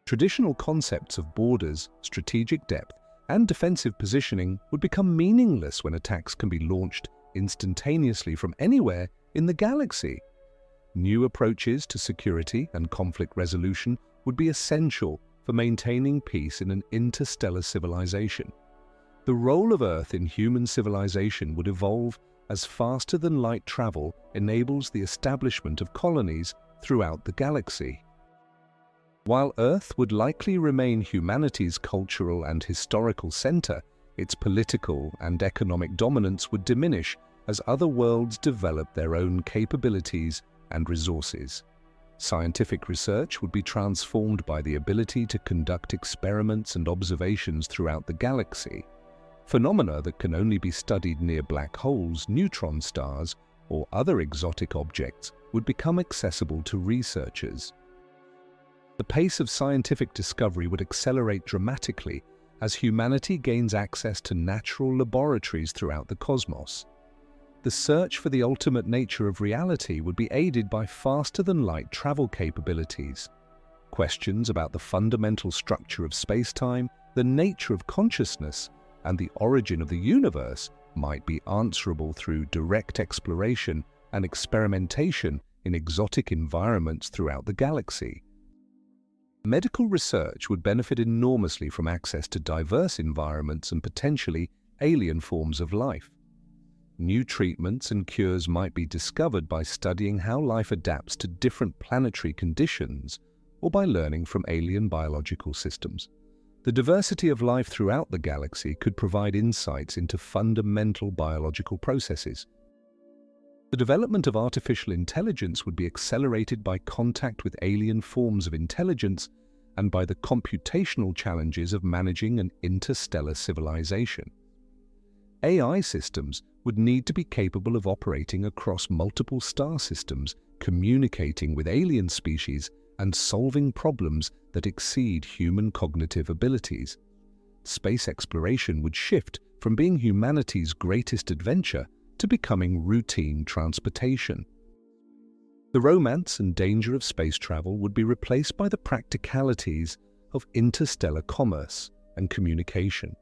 Traditional concepts of borders, strategic depth, and defensive positioning would become meaningless when attacks can be launched instantaneously from anywhere in the galaxy. New approaches to security and conflict resolution would be essential for maintaining peace in an interstellar civilization. The role of Earth in human civilization would evolve as faster-than-light travel enables the establishment of colonies throughout the galaxy. While Earth would likely remain humanity's cultural and historical center, its political and economic dominance would diminish as other worlds develop their own capabilities and resources. Scientific research would be transformed by the ability to conduct experiments and observations throughout the galaxy. Phenomena that can only be studied near black holes, neutron stars, or other exotic objects would become accessible to researchers. The pace of scientific discovery would accelerate dramatically as humanity gains access to natural laboratories throughout the cosmos. The search for the ultimate nature of reality would be aided by faster-than-light travel capabilities. Questions about the fundamental structure of space-time, the nature of consciousness, and the origin of the universe might be answerable through direct exploration and experimentation in exotic environments throughout the galaxy. Medical research would benefit enormously from access to diverse environments and potentially alien forms of life. New treatments and cures might be discovered by studying how life adapts to different planetary conditions or by learning from alien biological systems. The diversity of life throughout the galaxy could provide insights into fundamental biological processes. The development of artificial intelligence would be accelerated by contact with alien forms of intelligence and by the computational challenges of managing an interstellar civilization. AI systems would need to be capable of operating across multiple star systems, communicating with alien species, and solving problems that exceed human cognitive abilities. Space exploration would shift from being humanity's greatest adventure to becoming routine transportation. The romance and danger of space travel would be replaced by the practicalities of interstellar commerce and communication.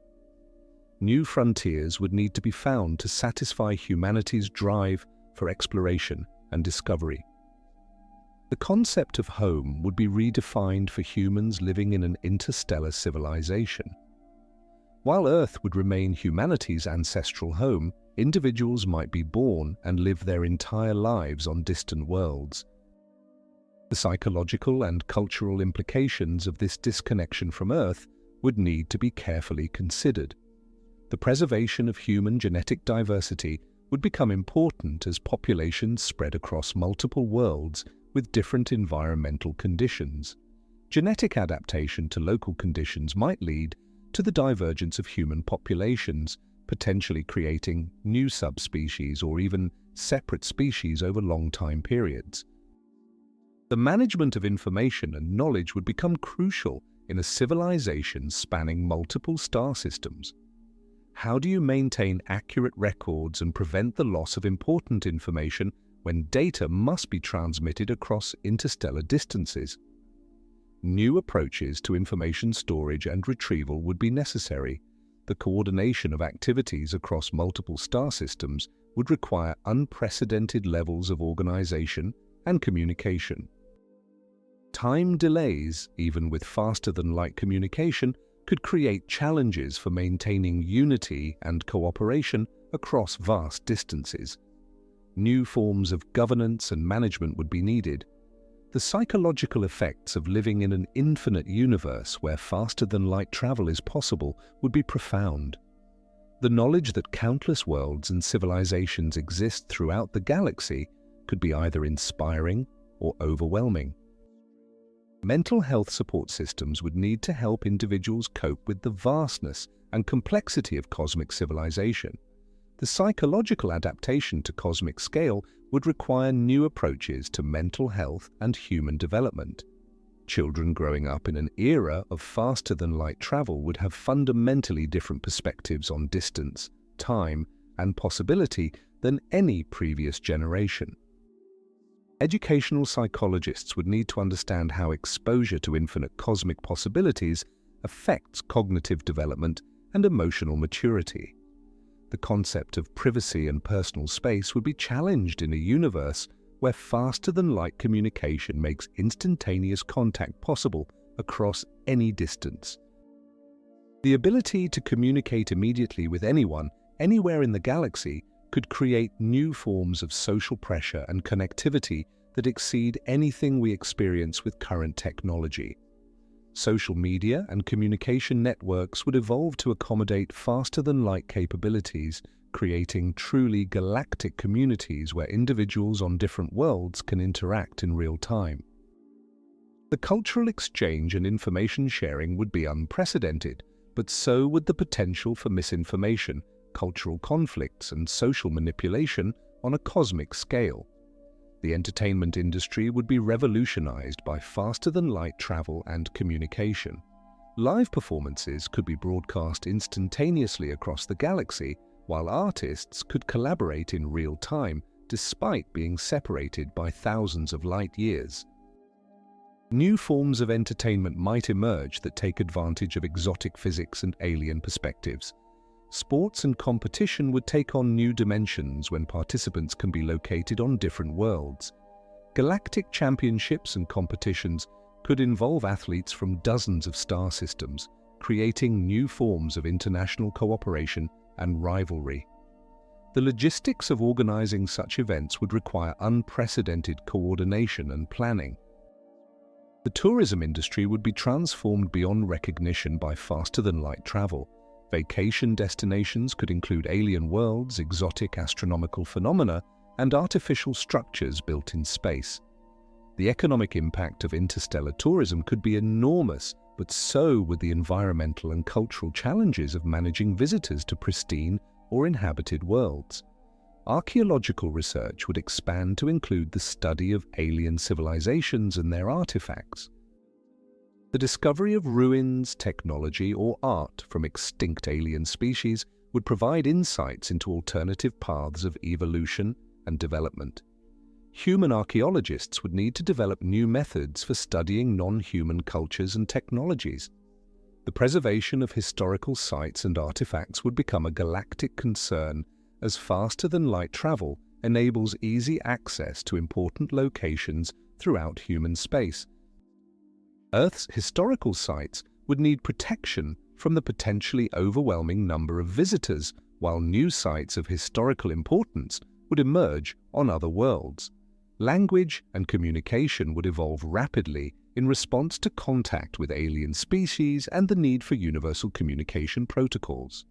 New frontiers would need to be found to satisfy humanity's drive for exploration and discovery. The concept of home would be redefined for humans living in an interstellar civilization. While Earth would remain humanity's ancestral home, individuals might be born and live their entire lives on distant worlds. The psychological and cultural implications of this disconnection from Earth would need to be carefully considered. The preservation of human genetic diversity would become important as populations spread across multiple worlds with different environmental conditions. Genetic adaptation to local conditions might lead to the divergence of human populations, potentially creating new subspecies or even separate species over long time periods. The management of information and knowledge would become crucial in a civilization spanning multiple star systems. How do you maintain accurate records and prevent the loss of important information when data must be transmitted across interstellar distances? New approaches to information storage and retrieval would be necessary. The coordination of activities across multiple star systems would require unprecedented levels of organization and communication. Time delays, even with faster-than-light communication, could create challenges for maintaining unity and cooperation across vast distances. New forms of governance and management would be needed. The psychological effects of living in an infinite universe where faster-than-light travel is possible would be profound. The knowledge that countless worlds and civilizations exist throughout the galaxy could be either inspiring or overwhelming. Mental health support systems would need to help individuals cope with the vastness and complexity of cosmic civilization. The psychological adaptation to cosmic scale would require new approaches to mental health and human development. Children growing up in an era of faster-than-light travel would have fundamentally different perspectives on distance, time, and possibility than any previous generation. Educational psychologists would need to understand how exposure to infinite cosmic possibilities affects cognitive development and emotional maturity. The concept of privacy and personal space would be challenged in a universe where faster-than-light communication makes instantaneous contact possible across any distance. The ability to communicate immediately with anyone, anywhere in the galaxy, could create new forms of social pressure and connectivity that exceed anything we experience with current technology. Social media and communication networks would evolve to accommodate faster-than-light capabilities, creating truly galactic communities where individuals on different worlds can interact in real time. The cultural exchange and information sharing would be unprecedented, but so would the potential for misinformation, cultural conflicts, and social manipulation on a cosmic scale. The entertainment industry would be revolutionized by faster-than-light travel and communication. Live performances could be broadcast instantaneously across the galaxy, while artists could collaborate in real time despite being separated by thousands of light years. New forms of entertainment might emerge that take advantage of exotic physics and alien perspectives. Sports and competition would take on new dimensions when participants can be located on different worlds. Galactic championships and competitions could involve athletes from dozens of star systems, creating new forms of international cooperation and rivalry. The logistics of organizing such events would require unprecedented coordination and planning. The tourism industry would be transformed beyond recognition by faster-than-light travel. Vacation destinations could include alien worlds, exotic astronomical phenomena, and artificial structures built in space. The economic impact of interstellar tourism could be enormous, but so would the environmental and cultural challenges of managing visitors to pristine or inhabited worlds. Archaeological research would expand to include the study of alien civilizations and their artifacts. The discovery of ruins, technology, or art from extinct alien species would provide insights into alternative paths of evolution and development. Human archaeologists would need to develop new methods for studying non-human cultures and technologies. The preservation of historical sites and artifacts would become a galactic concern as faster-than-light travel enables easy access to important locations throughout human space. Earth's historical sites would need protection from the potentially overwhelming number of visitors, while new sites of historical importance would emerge on other worlds. Language and communication would evolve rapidly in response to contact with alien species and the need for universal communication protocols.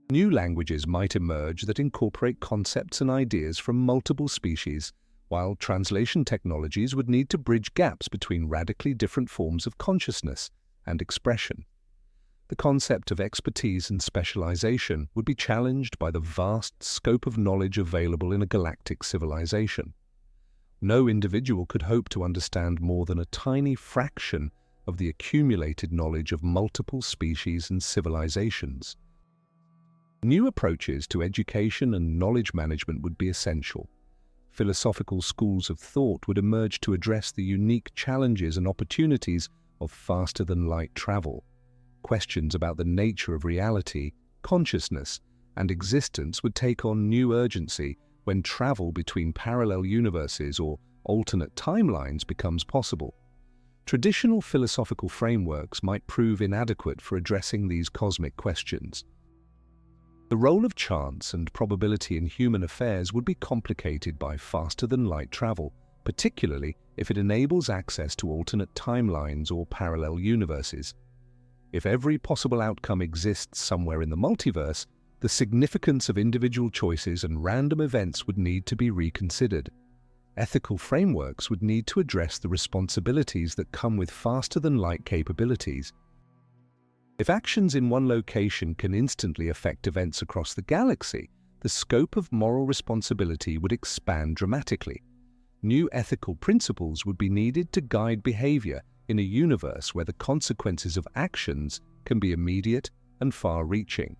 New languages might emerge that incorporate concepts and ideas from multiple species, while translation technologies would need to bridge gaps between radically different forms of consciousness and expression. The concept of expertise and specialization would be challenged by the vast scope of knowledge available in a galactic civilization. No individual could hope to understand more than a tiny fraction of the accumulated knowledge of multiple species and civilizations. New approaches to education and knowledge management would be essential. Philosophical schools of thought would emerge to address the unique challenges and opportunities of faster-than-light travel. Questions about the nature of reality, consciousness, and existence would take on new urgency when travel between parallel universes or alternate timelines becomes possible. Traditional philosophical frameworks might prove inadequate for addressing these cosmic questions. The role of chance and probability in human affairs would be complicated by faster-than-light travel, particularly if it enables access to alternate timelines or parallel universes. If every possible outcome exists somewhere in the multiverse, the significance of individual choices and random events would need to be reconsidered. Ethical frameworks would need to address the responsibilities that come with faster-than-light capabilities. If actions in one location can instantly affect events across the galaxy, the scope of moral responsibility would expand dramatically. New ethical principles would be needed to guide behavior in a universe where the consequences of actions can be immediate and far-reaching.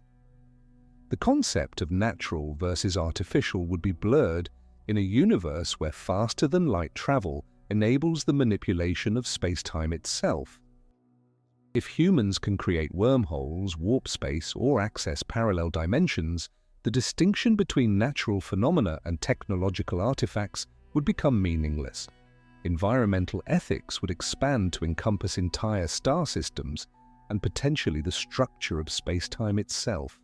The concept of natural versus artificial would be blurred in a universe where faster-than-light travel enables the manipulation of space-time itself. If humans can create wormholes, warp space, or access parallel dimensions, the distinction between natural phenomena and technological artifacts would become meaningless. Environmental ethics would expand to encompass entire star systems and potentially the structure of space-time itself.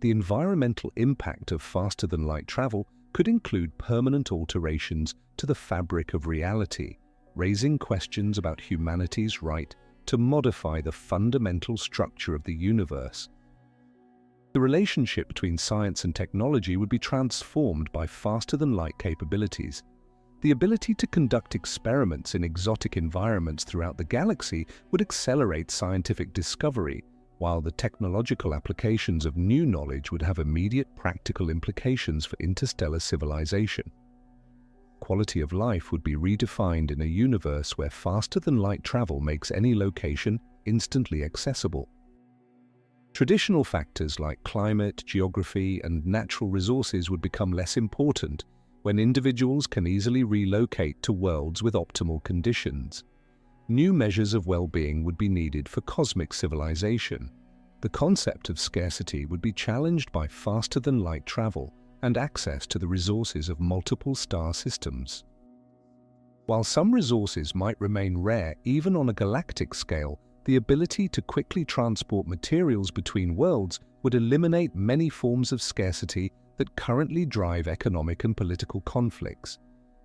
The environmental impact of faster-than-light travel could include permanent alterations to the fabric of reality, raising questions about humanity's right to modify the fundamental structure of the universe. The relationship between science and technology would be transformed by faster-than-light capabilities. The ability to conduct experiments in exotic environments throughout the galaxy would accelerate scientific discovery, while the technological applications of new knowledge would have immediate practical implications for interstellar civilization. Quality of life would be redefined in a universe where faster-than-light travel makes any location instantly accessible. Traditional factors like climate, geography, and natural resources would become less important when individuals can easily relocate to worlds with optimal conditions. New measures of well-being would be needed for cosmic civilization. The concept of scarcity would be challenged by faster-than-light travel and access to the resources of multiple star systems. While some resources might remain rare even on a galactic scale, the ability to quickly transport materials between worlds would eliminate many forms of scarcity that currently drive economic and political conflicts.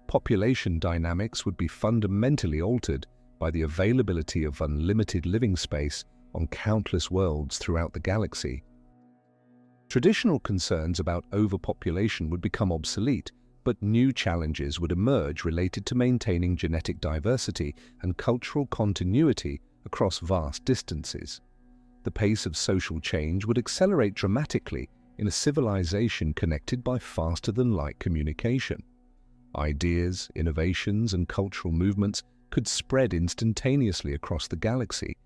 Population dynamics would be fundamentally altered by the availability of unlimited living space on countless worlds throughout the galaxy. Traditional concerns about overpopulation would become obsolete, but new challenges would emerge related to maintaining genetic diversity and cultural continuity across vast distances. The pace of social change would accelerate dramatically in a civilization connected by faster-than-light communication. Ideas, innovations, and cultural movements could spread instantaneously across the galaxy,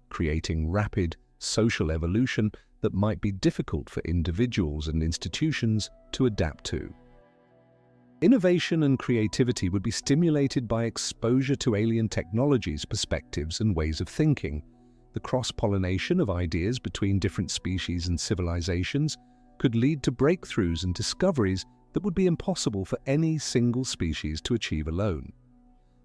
creating rapid social evolution that might be difficult for individuals and institutions to adapt to. Innovation and creativity would be stimulated by exposure to alien technologies, perspectives, and ways of thinking. The cross-pollination of ideas between different species and civilizations could lead to breakthroughs and discoveries that would be impossible for any single species to achieve alone.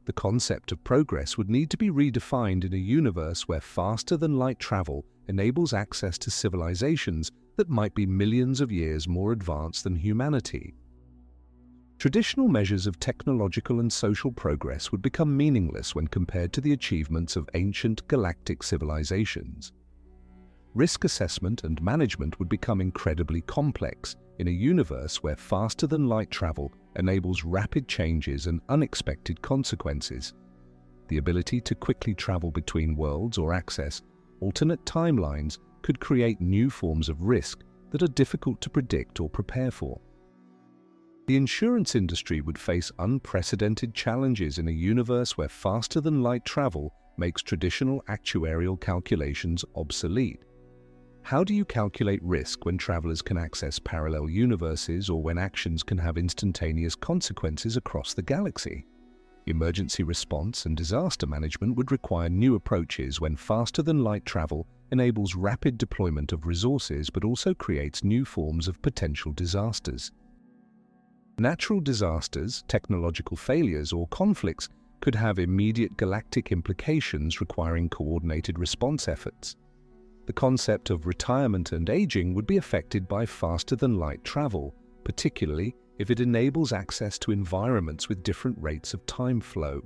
The concept of progress would need to be redefined in a universe where faster-than-light travel enables access to civilizations that might be millions of years more advanced than humanity. Traditional measures of technological and social progress would become meaningless when compared to the achievements of ancient galactic civilizations. Risk assessment and management would become incredibly complex in a universe where faster-than-light travel enables rapid changes and unexpected consequences. The ability to quickly travel between worlds or access alternate timelines could create new forms of risk that are difficult to predict or prepare for. The insurance industry would face unprecedented challenges in a universe where faster-than-light travel makes traditional actuarial calculations obsolete. How do you calculate risk when travelers can access parallel universes or when actions can have instantaneous consequences across the galaxy? Emergency response and disaster management would require new approaches when faster-than-light travel enables rapid deployment of resources but also creates new forms of potential disasters. Natural disasters, technological failures, or conflicts could have immediate galactic implications requiring coordinated response efforts. The concept of retirement and aging would be affected by faster-than-light travel, particularly if it enables access to environments with different rates of time flow.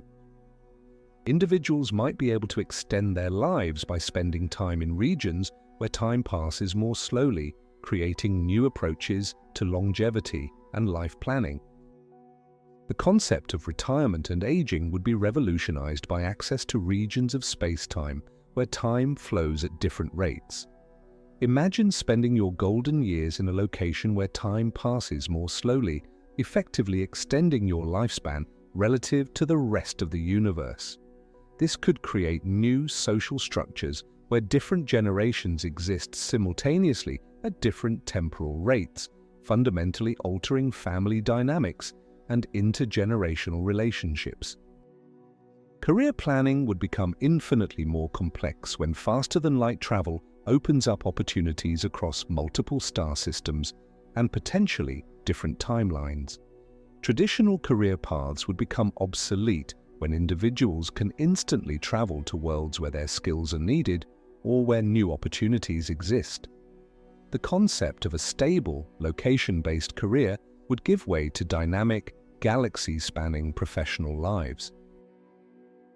Individuals might be able to extend their lives by spending time in regions where time passes more slowly, creating new approaches to longevity and life planning. The concept of retirement and aging would be revolutionized by access to regions of space-time where time flows at different rates. Imagine spending your golden years in a location where time passes more slowly, effectively extending your lifespan relative to the rest of the universe. This could create new social structures where different generations exist simultaneously at different temporal rates, fundamentally altering family dynamics and intergenerational relationships. Career planning would become infinitely more complex when faster-than-light travel opens up opportunities across multiple star systems and potentially different timelines. Traditional career paths would become obsolete when individuals can instantly travel to worlds where their skills are needed or where new opportunities exist. The concept of a stable, location-based career would give way to dynamic, galaxy-spanning professional lives.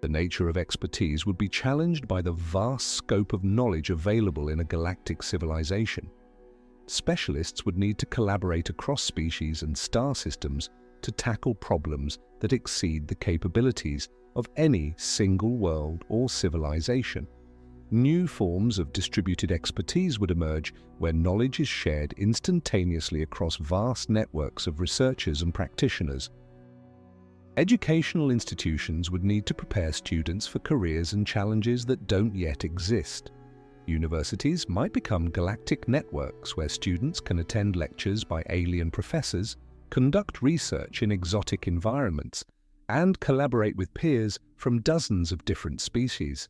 The nature of expertise would be challenged by the vast scope of knowledge available in a galactic civilization. Specialists would need to collaborate across species and star systems to tackle problems that exceed the capabilities of any single world or civilization. New forms of distributed expertise would emerge where knowledge is shared instantaneously across vast networks of researchers and practitioners. Educational institutions would need to prepare students for careers and challenges that don't yet exist. Universities might become galactic networks where students can attend lectures by alien professors, conduct research in exotic environments, and collaborate with peers from dozens of different species.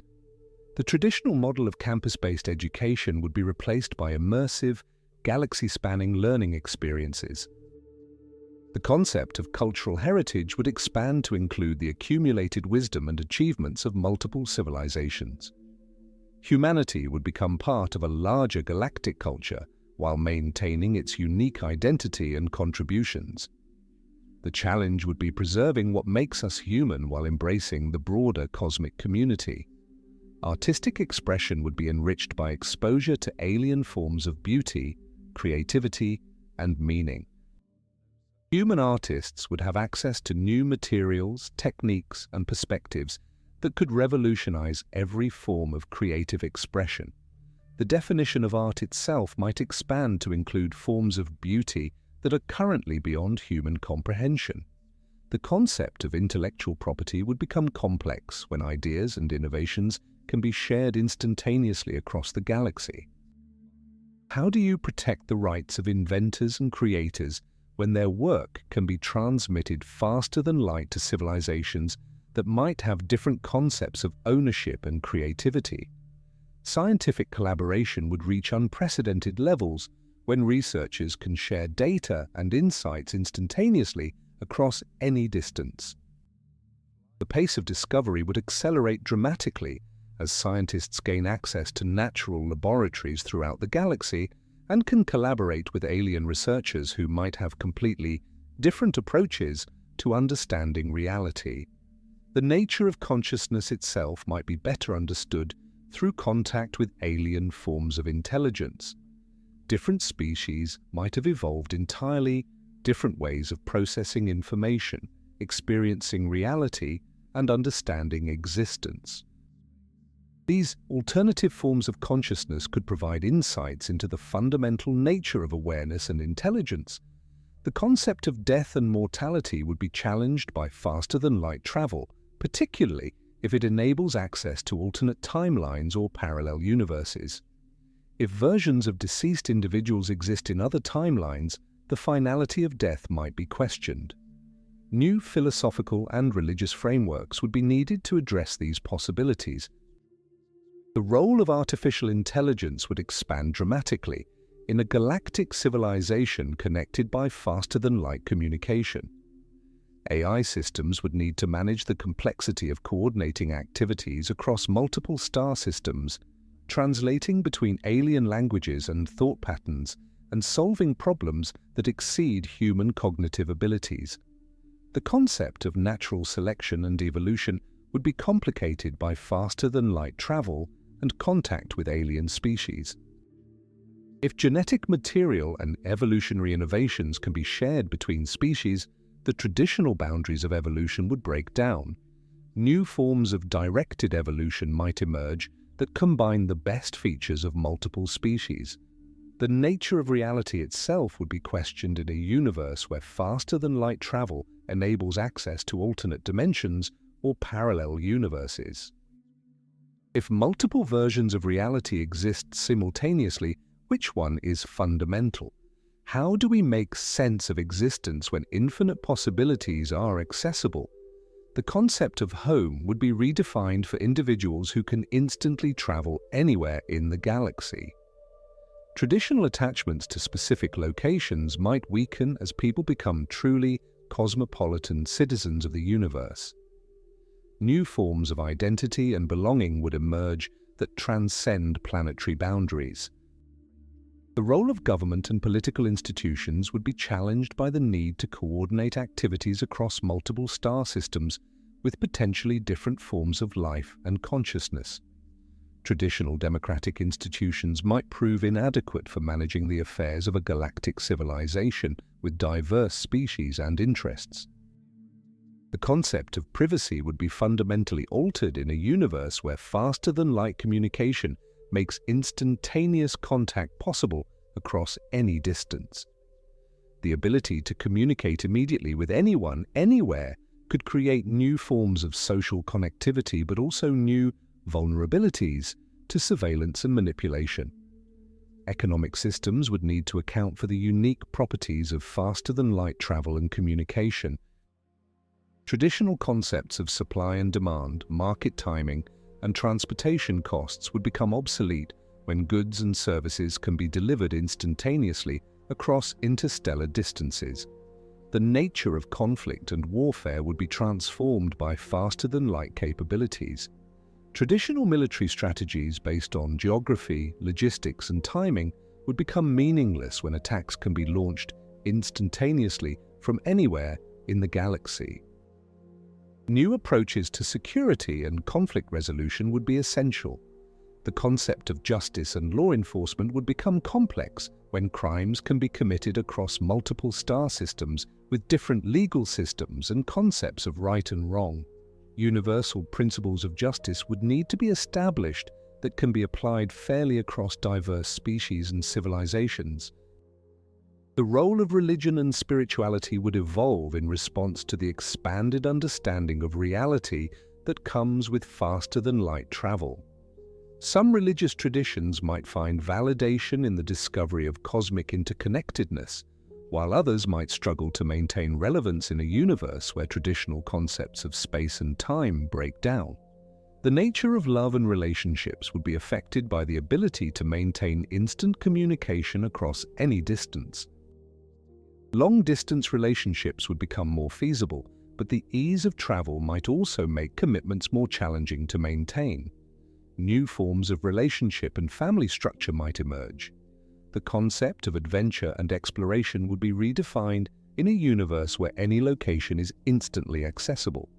The traditional model of campus-based education would be replaced by immersive, galaxy-spanning learning experiences. The concept of cultural heritage would expand to include the accumulated wisdom and achievements of multiple civilizations. Humanity would become part of a larger galactic culture while maintaining its unique identity and contributions. The challenge would be preserving what makes us human while embracing the broader cosmic community. Artistic expression would be enriched by exposure to alien forms of beauty, creativity, and meaning. Human artists would have access to new materials, techniques, and perspectives that could revolutionize every form of creative expression. The definition of art itself might expand to include forms of beauty that are currently beyond human comprehension. The concept of intellectual property would become complex when ideas and innovations can be shared instantaneously across the galaxy. How do you protect the rights of inventors and creators when their work can be transmitted faster than light to civilizations that might have different concepts of ownership and creativity? Scientific collaboration would reach unprecedented levels when researchers can share data and insights instantaneously across any distance. The pace of discovery would accelerate dramatically as scientists gain access to natural laboratories throughout the galaxy and can collaborate with alien researchers who might have completely different approaches to understanding reality. The nature of consciousness itself might be better understood through contact with alien forms of intelligence. Different species might have evolved entirely different ways of processing information, experiencing reality, and understanding existence. These alternative forms of consciousness could provide insights into the fundamental nature of awareness and intelligence. The concept of death and mortality would be challenged by faster-than-light travel, particularly if it enables access to alternate timelines or parallel universes. If versions of deceased individuals exist in other timelines, the finality of death might be questioned. New philosophical and religious frameworks would be needed to address these possibilities. The role of artificial intelligence would expand dramatically in a galactic civilization connected by faster-than-light communication. AI systems would need to manage the complexity of coordinating activities across multiple star systems, translating between alien languages and thought patterns, and solving problems that exceed human cognitive abilities. The concept of natural selection and evolution would be complicated by faster-than-light travel and contact with alien species. If genetic material and evolutionary innovations can be shared between species, the traditional boundaries of evolution would break down. New forms of directed evolution might emerge that combine the best features of multiple species. The nature of reality itself would be questioned in a universe where faster-than-light travel enables access to alternate dimensions or parallel universes. If multiple versions of reality exist simultaneously, which one is fundamental? How do we make sense of existence when infinite possibilities are accessible? The concept of home would be redefined for individuals who can instantly travel anywhere in the galaxy. Traditional attachments to specific locations might weaken as people become truly cosmopolitan citizens of the universe. New forms of identity and belonging would emerge that transcend planetary boundaries. The role of government and political institutions would be challenged by the need to coordinate activities across multiple star systems with potentially different forms of life and consciousness. Traditional democratic institutions might prove inadequate for managing the affairs of a galactic civilization with diverse species and interests. The concept of privacy would be fundamentally altered in a universe where faster-than-light communication makes instantaneous contact possible across any distance. The ability to communicate immediately with anyone, anywhere, could create new forms of social connectivity, but also new vulnerabilities to surveillance and manipulation. Economic systems would need to account for the unique properties of faster-than-light travel and communication. Traditional concepts of supply and demand, market timing, and transportation costs would become obsolete when goods and services can be delivered instantaneously across interstellar distances. The nature of conflict and warfare would be transformed by faster-than-light capabilities. Traditional military strategies based on geography, logistics, and timing would become meaningless when attacks can be launched instantaneously from anywhere in the galaxy. New approaches to security and conflict resolution would be essential. The concept of justice and law enforcement would become complex when crimes can be committed across multiple star systems with different legal systems and concepts of right and wrong. Universal principles of justice would need to be established that can be applied fairly across diverse species and civilizations. The role of religion and spirituality would evolve in response to the expanded understanding of reality that comes with faster-than-light travel. Some religious traditions might find validation in the discovery of cosmic interconnectedness, while others might struggle to maintain relevance in a universe where traditional concepts of space and time break down. The nature of love and relationships would be affected by the ability to maintain instant communication across any distance. Long-distance relationships would become more feasible, but the ease of travel might also make commitments more challenging to maintain. New forms of relationship and family structure might emerge. The concept of adventure and exploration would be redefined in a universe where any location is instantly accessible.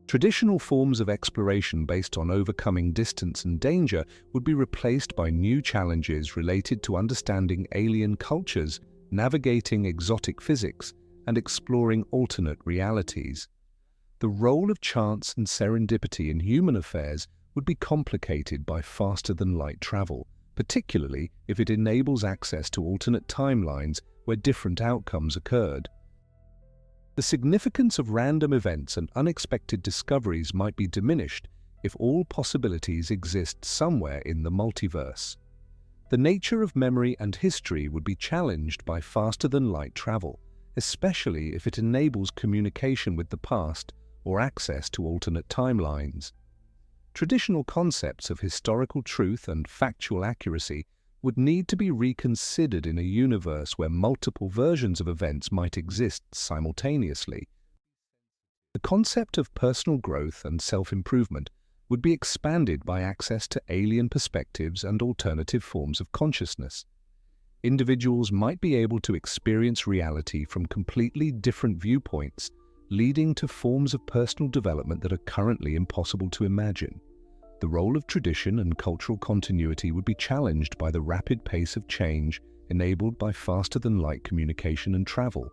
Traditional forms of exploration based on overcoming distance and danger would be replaced by new challenges related to understanding alien cultures, navigating exotic physics, and exploring alternate realities. The role of chance and serendipity in human affairs would be complicated by faster-than-light travel, particularly if it enables access to alternate timelines where different outcomes occurred. The significance of random events and unexpected discoveries might be diminished if all possibilities exist somewhere in the multiverse. The nature of memory and history would be challenged by faster-than-light travel, especially if it enables communication with the past or access to alternate timelines. Traditional concepts of historical truth and factual accuracy would need to be reconsidered in a universe where multiple versions of events might exist simultaneously. The concept of personal growth and self-improvement would be expanded by access to alien perspectives and alternative forms of consciousness. Individuals might be able to experience reality from completely different viewpoints, leading to forms of personal development that are currently impossible to imagine. The role of tradition and cultural continuity would be challenged by the rapid pace of change enabled by faster-than-light communication and travel.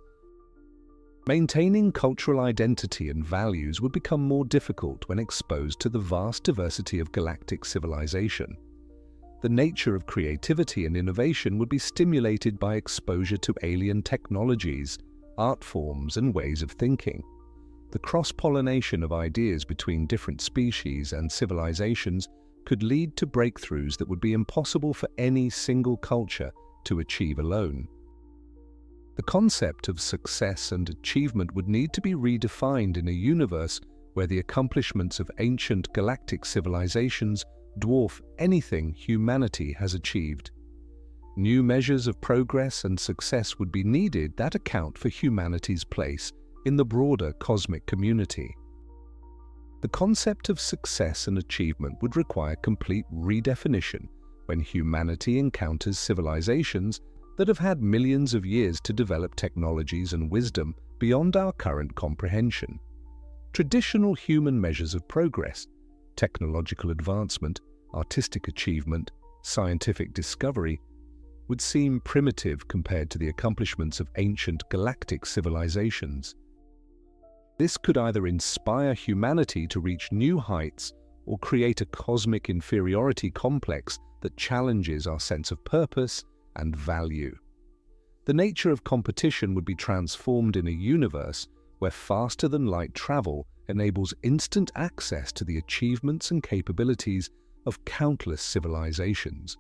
Maintaining cultural identity and values would become more difficult when exposed to the vast diversity of galactic civilization. The nature of creativity and innovation would be stimulated by exposure to alien technologies, art forms, and ways of thinking. The cross-pollination of ideas between different species and civilizations could lead to breakthroughs that would be impossible for any single culture to achieve alone. The concept of success and achievement would need to be redefined in a universe where the accomplishments of ancient galactic civilizations dwarf anything humanity has achieved. New measures of progress and success would be needed that account for humanity's place in the broader cosmic community. The concept of success and achievement would require complete redefinition when humanity encounters civilizations that have had millions of years to develop technologies and wisdom beyond our current comprehension. Traditional human measures of progress, technological advancement, artistic achievement, scientific discovery, would seem primitive compared to the accomplishments of ancient galactic civilizations. This could either inspire humanity to reach new heights or create a cosmic inferiority complex that challenges our sense of purpose and value. The nature of competition would be transformed in a universe where faster-than-light travel enables instant access to the achievements and capabilities of countless civilizations.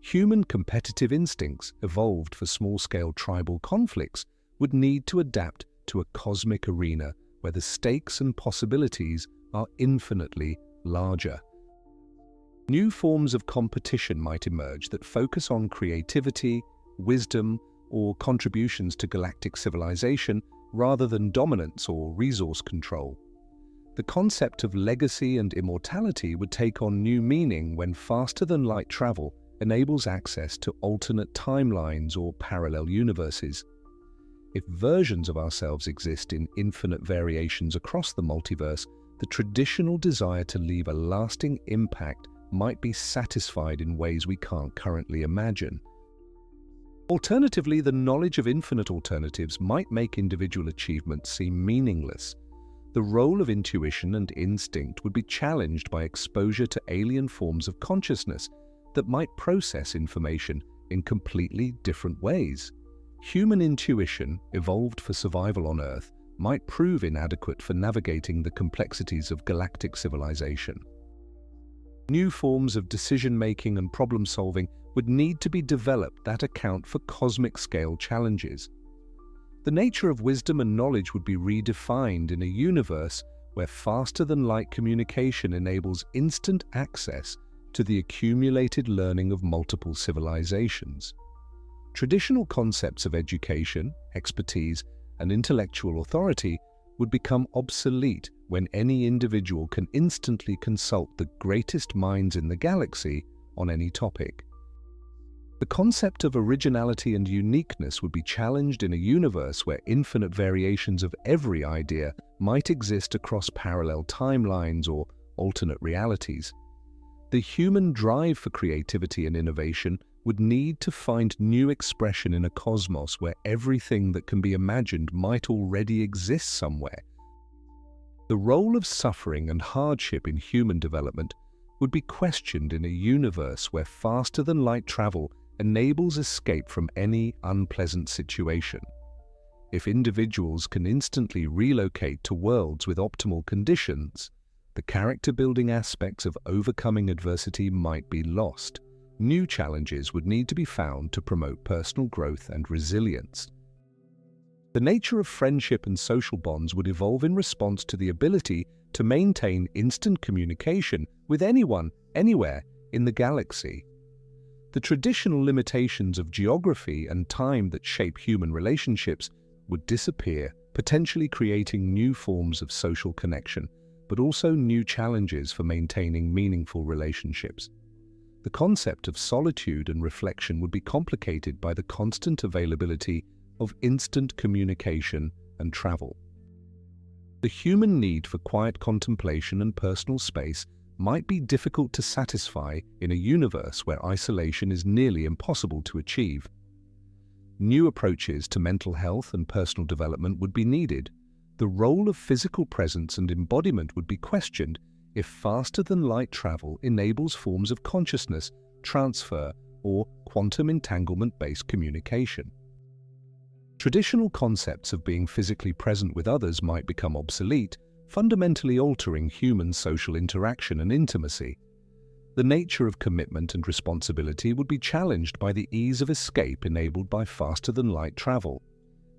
Human competitive instincts, evolved for small-scale tribal conflicts, would need to adapt to a cosmic arena where the stakes and possibilities are infinitely larger. New forms of competition might emerge that focus on creativity, wisdom, or contributions to galactic civilization rather than dominance or resource control. The concept of legacy and immortality would take on new meaning when faster-than-light travel enables access to alternate timelines or parallel universes. If versions of ourselves exist in infinite variations across the multiverse, the traditional desire to leave a lasting impact might be satisfied in ways we can't currently imagine. Alternatively, the knowledge of infinite alternatives might make individual achievements seem meaningless. The role of intuition and instinct would be challenged by exposure to alien forms of consciousness that might process information in completely different ways. Human intuition, evolved for survival on Earth, might prove inadequate for navigating the complexities of galactic civilization. New forms of decision-making and problem-solving would need to be developed that account for cosmic-scale challenges. The nature of wisdom and knowledge would be redefined in a universe where faster-than-light communication enables instant access to the accumulated learning of multiple civilizations. Traditional concepts of education, expertise, and intellectual authority would become obsolete when any individual can instantly consult the greatest minds in the galaxy on any topic. The concept of originality and uniqueness would be challenged in a universe where infinite variations of every idea might exist across parallel timelines or alternate realities. The human drive for creativity and innovation would need to find new expression in a cosmos where everything that can be imagined might already exist somewhere. The role of suffering and hardship in human development would be questioned in a universe where faster-than-light travel enables escape from any unpleasant situation. If individuals can instantly relocate to worlds with optimal conditions, the character-building aspects of overcoming adversity might be lost. New challenges would need to be found to promote personal growth and resilience. The nature of friendship and social bonds would evolve in response to the ability to maintain instant communication with anyone, anywhere in the galaxy. The traditional limitations of geography and time that shape human relationships would disappear, potentially creating new forms of social connection, but also new challenges for maintaining meaningful relationships. The concept of solitude and reflection would be complicated by the constant availability of instant communication and travel. The human need for quiet contemplation and personal space might be difficult to satisfy in a universe where isolation is nearly impossible to achieve. New approaches to mental health and personal development would be needed. The role of physical presence and embodiment would be questioned if faster-than-light travel enables forms of consciousness, transfer, or quantum entanglement-based communication. Traditional concepts of being physically present with others might become obsolete, fundamentally altering human social interaction and intimacy. The nature of commitment and responsibility would be challenged by the ease of escape enabled by faster-than-light travel.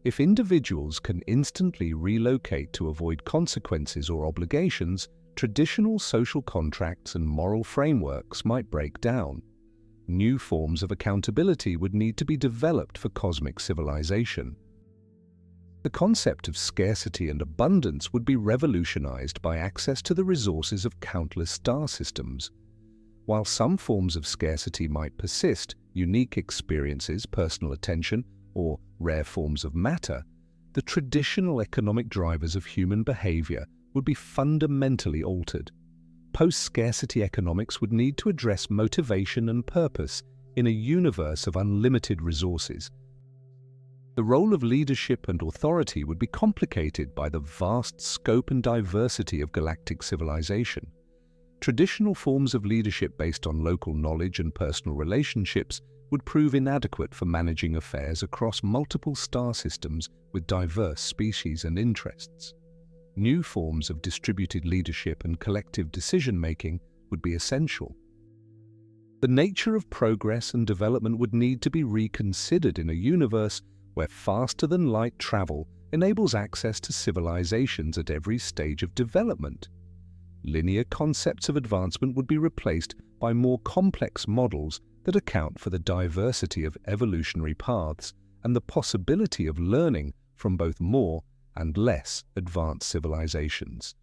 If individuals can instantly relocate to avoid consequences or obligations, traditional social contracts and moral frameworks might break down. New forms of accountability would need to be developed for cosmic civilization. The concept of scarcity and abundance would be revolutionized by access to the resources of countless star systems. While some forms of scarcity might persist, unique experiences, personal attention, or rare forms of matter, the traditional economic drivers of human behavior would be fundamentally altered. Post-scarcity economics would need to address motivation and purpose in a universe of unlimited resources. The role of leadership and authority would be complicated by the vast scope and diversity of galactic civilization. Traditional forms of leadership based on local knowledge and personal relationships would prove inadequate for managing affairs across multiple star systems with diverse species and interests. New forms of distributed leadership and collective decision-making would be essential. The nature of progress and development would need to be reconsidered in a universe where faster-than-light travel enables access to civilizations at every stage of development. Linear concepts of advancement would be replaced by more complex models that account for the diversity of evolutionary paths and the possibility of learning from both more and less advanced civilizations.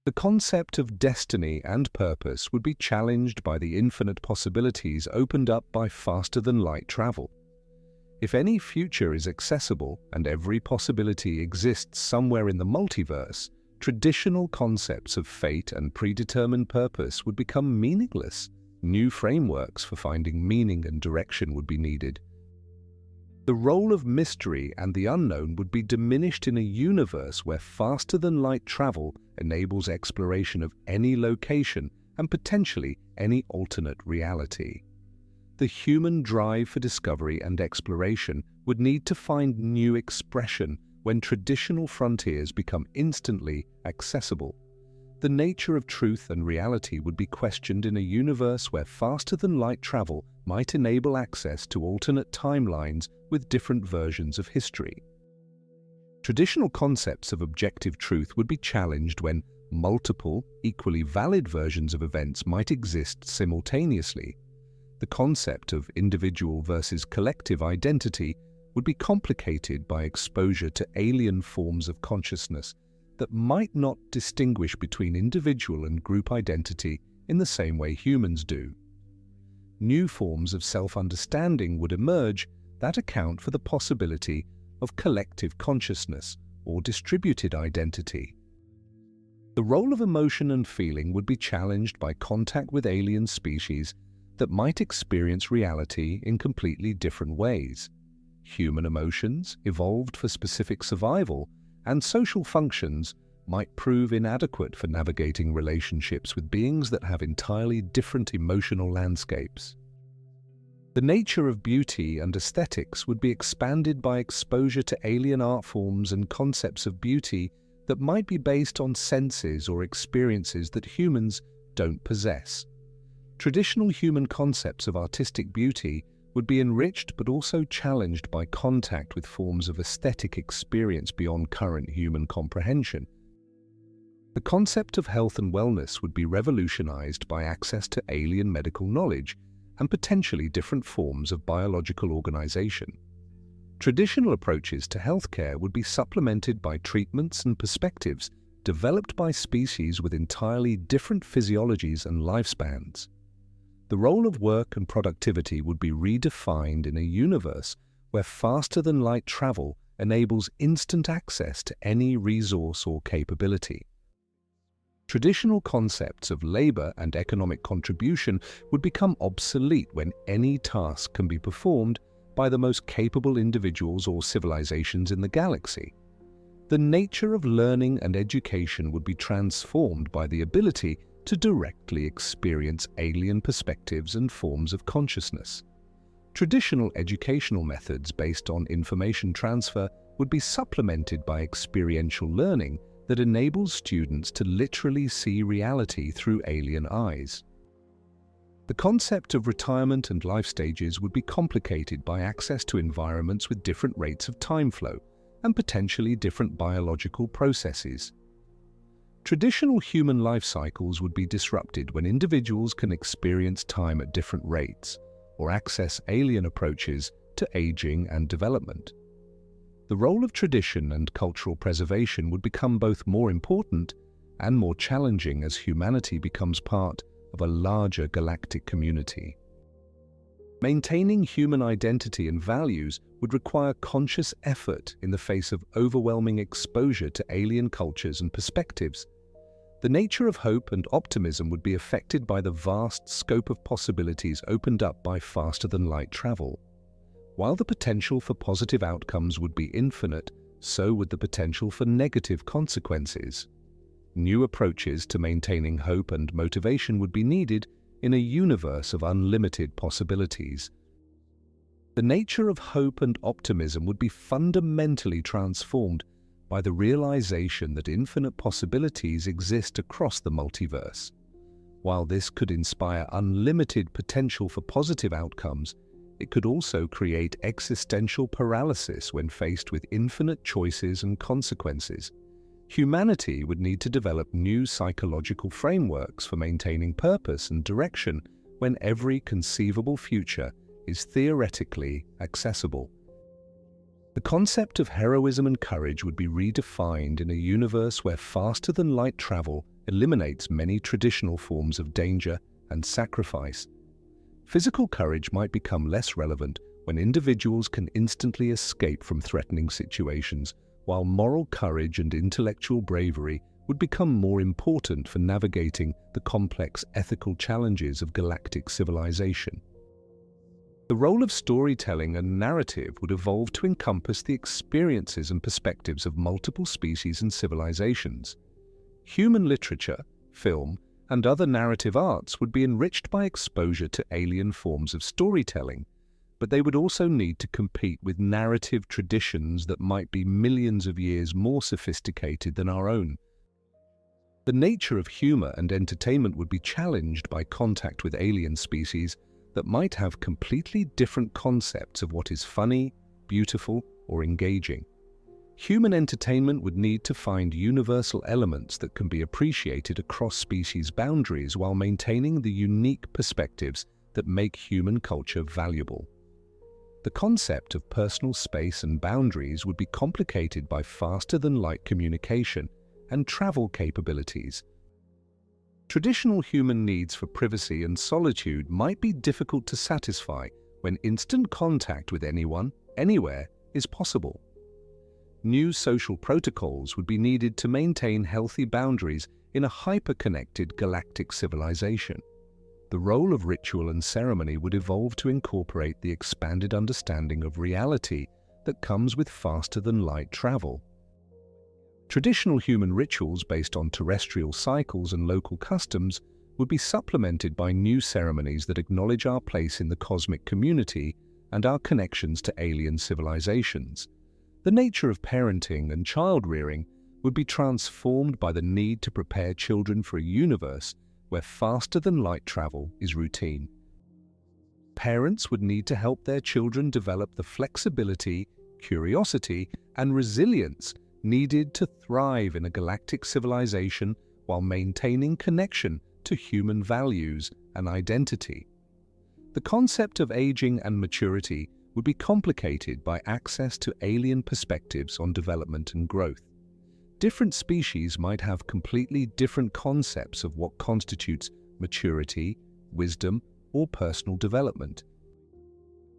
The concept of destiny and purpose would be challenged by the infinite possibilities opened up by faster-than-light travel. If any future is accessible and every possibility exists somewhere in the multiverse, traditional concepts of fate and predetermined purpose would become meaningless. New frameworks for finding meaning and direction would be needed. The role of mystery and the unknown would be diminished in a universe where faster-than-light travel enables exploration of any location and potentially any alternate reality. The human drive for discovery and exploration would need to find new expression when traditional frontiers become instantly accessible. The nature of truth and reality would be questioned in a universe where faster-than-light travel might enable access to alternate timelines with different versions of history. Traditional concepts of objective truth would be challenged when multiple, equally valid versions of events might exist simultaneously. The concept of individual versus collective identity would be complicated by exposure to alien forms of consciousness that might not distinguish between individual and group identity in the same way humans do. New forms of self-understanding would emerge that account for the possibility of collective consciousness or distributed identity. The role of emotion and feeling would be challenged by contact with alien species that might experience reality in completely different ways. Human emotions, evolved for specific survival, and social functions might prove inadequate for navigating relationships with beings that have entirely different emotional landscapes. The nature of beauty and aesthetics would be expanded by exposure to alien art forms and concepts of beauty that might be based on senses or experiences that humans don't possess. Traditional human concepts of artistic beauty would be enriched but also challenged by contact with forms of aesthetic experience beyond current human comprehension. The concept of health and wellness would be revolutionized by access to alien medical knowledge and potentially different forms of biological organization. Traditional approaches to healthcare would be supplemented by treatments and perspectives developed by species with entirely different physiologies and lifespans. The role of work and productivity would be redefined in a universe where faster-than-light travel enables instant access to any resource or capability. Traditional concepts of labor and economic contribution would become obsolete when any task can be performed by the most capable individuals or civilizations in the galaxy. The nature of learning and education would be transformed by the ability to directly experience alien perspectives and forms of consciousness. Traditional educational methods based on information transfer would be supplemented by experiential learning that enables students to literally see reality through alien eyes. The concept of retirement and life stages would be complicated by access to environments with different rates of time flow and potentially different biological processes. Traditional human life cycles would be disrupted when individuals can experience time at different rates or access alien approaches to aging and development. The role of tradition and cultural preservation would become both more important and more challenging as humanity becomes part of a larger galactic community. Maintaining human identity and values would require conscious effort in the face of overwhelming exposure to alien cultures and perspectives. The nature of hope and optimism would be affected by the vast scope of possibilities opened up by faster-than-light travel. While the potential for positive outcomes would be infinite, so would the potential for negative consequences. New approaches to maintaining hope and motivation would be needed in a universe of unlimited possibilities. The nature of hope and optimism would be fundamentally transformed by the realization that infinite possibilities exist across the multiverse. While this could inspire unlimited potential for positive outcomes, it could also create existential paralysis when faced with infinite choices and consequences. Humanity would need to develop new psychological frameworks for maintaining purpose and direction when every conceivable future is theoretically accessible. The concept of heroism and courage would be redefined in a universe where faster-than-light travel eliminates many traditional forms of danger and sacrifice. Physical courage might become less relevant when individuals can instantly escape from threatening situations, while moral courage and intellectual bravery would become more important for navigating the complex ethical challenges of galactic civilization. The role of storytelling and narrative would evolve to encompass the experiences and perspectives of multiple species and civilizations. Human literature, film, and other narrative arts would be enriched by exposure to alien forms of storytelling, but they would also need to compete with narrative traditions that might be millions of years more sophisticated than our own. The nature of humor and entertainment would be challenged by contact with alien species that might have completely different concepts of what is funny, beautiful, or engaging. Human entertainment would need to find universal elements that can be appreciated across species boundaries while maintaining the unique perspectives that make human culture valuable. The concept of personal space and boundaries would be complicated by faster-than-light communication and travel capabilities. Traditional human needs for privacy and solitude might be difficult to satisfy when instant contact with anyone, anywhere, is possible. New social protocols would be needed to maintain healthy boundaries in a hyper-connected galactic civilization. The role of ritual and ceremony would evolve to incorporate the expanded understanding of reality that comes with faster-than-light travel. Traditional human rituals based on terrestrial cycles and local customs would be supplemented by new ceremonies that acknowledge our place in the cosmic community and our connections to alien civilizations. The nature of parenting and child-rearing would be transformed by the need to prepare children for a universe where faster-than-light travel is routine. Parents would need to help their children develop the flexibility, curiosity, and resilience needed to thrive in a galactic civilization while maintaining connection to human values and identity. The concept of aging and maturity would be complicated by access to alien perspectives on development and growth. Different species might have completely different concepts of what constitutes maturity, wisdom, or personal development.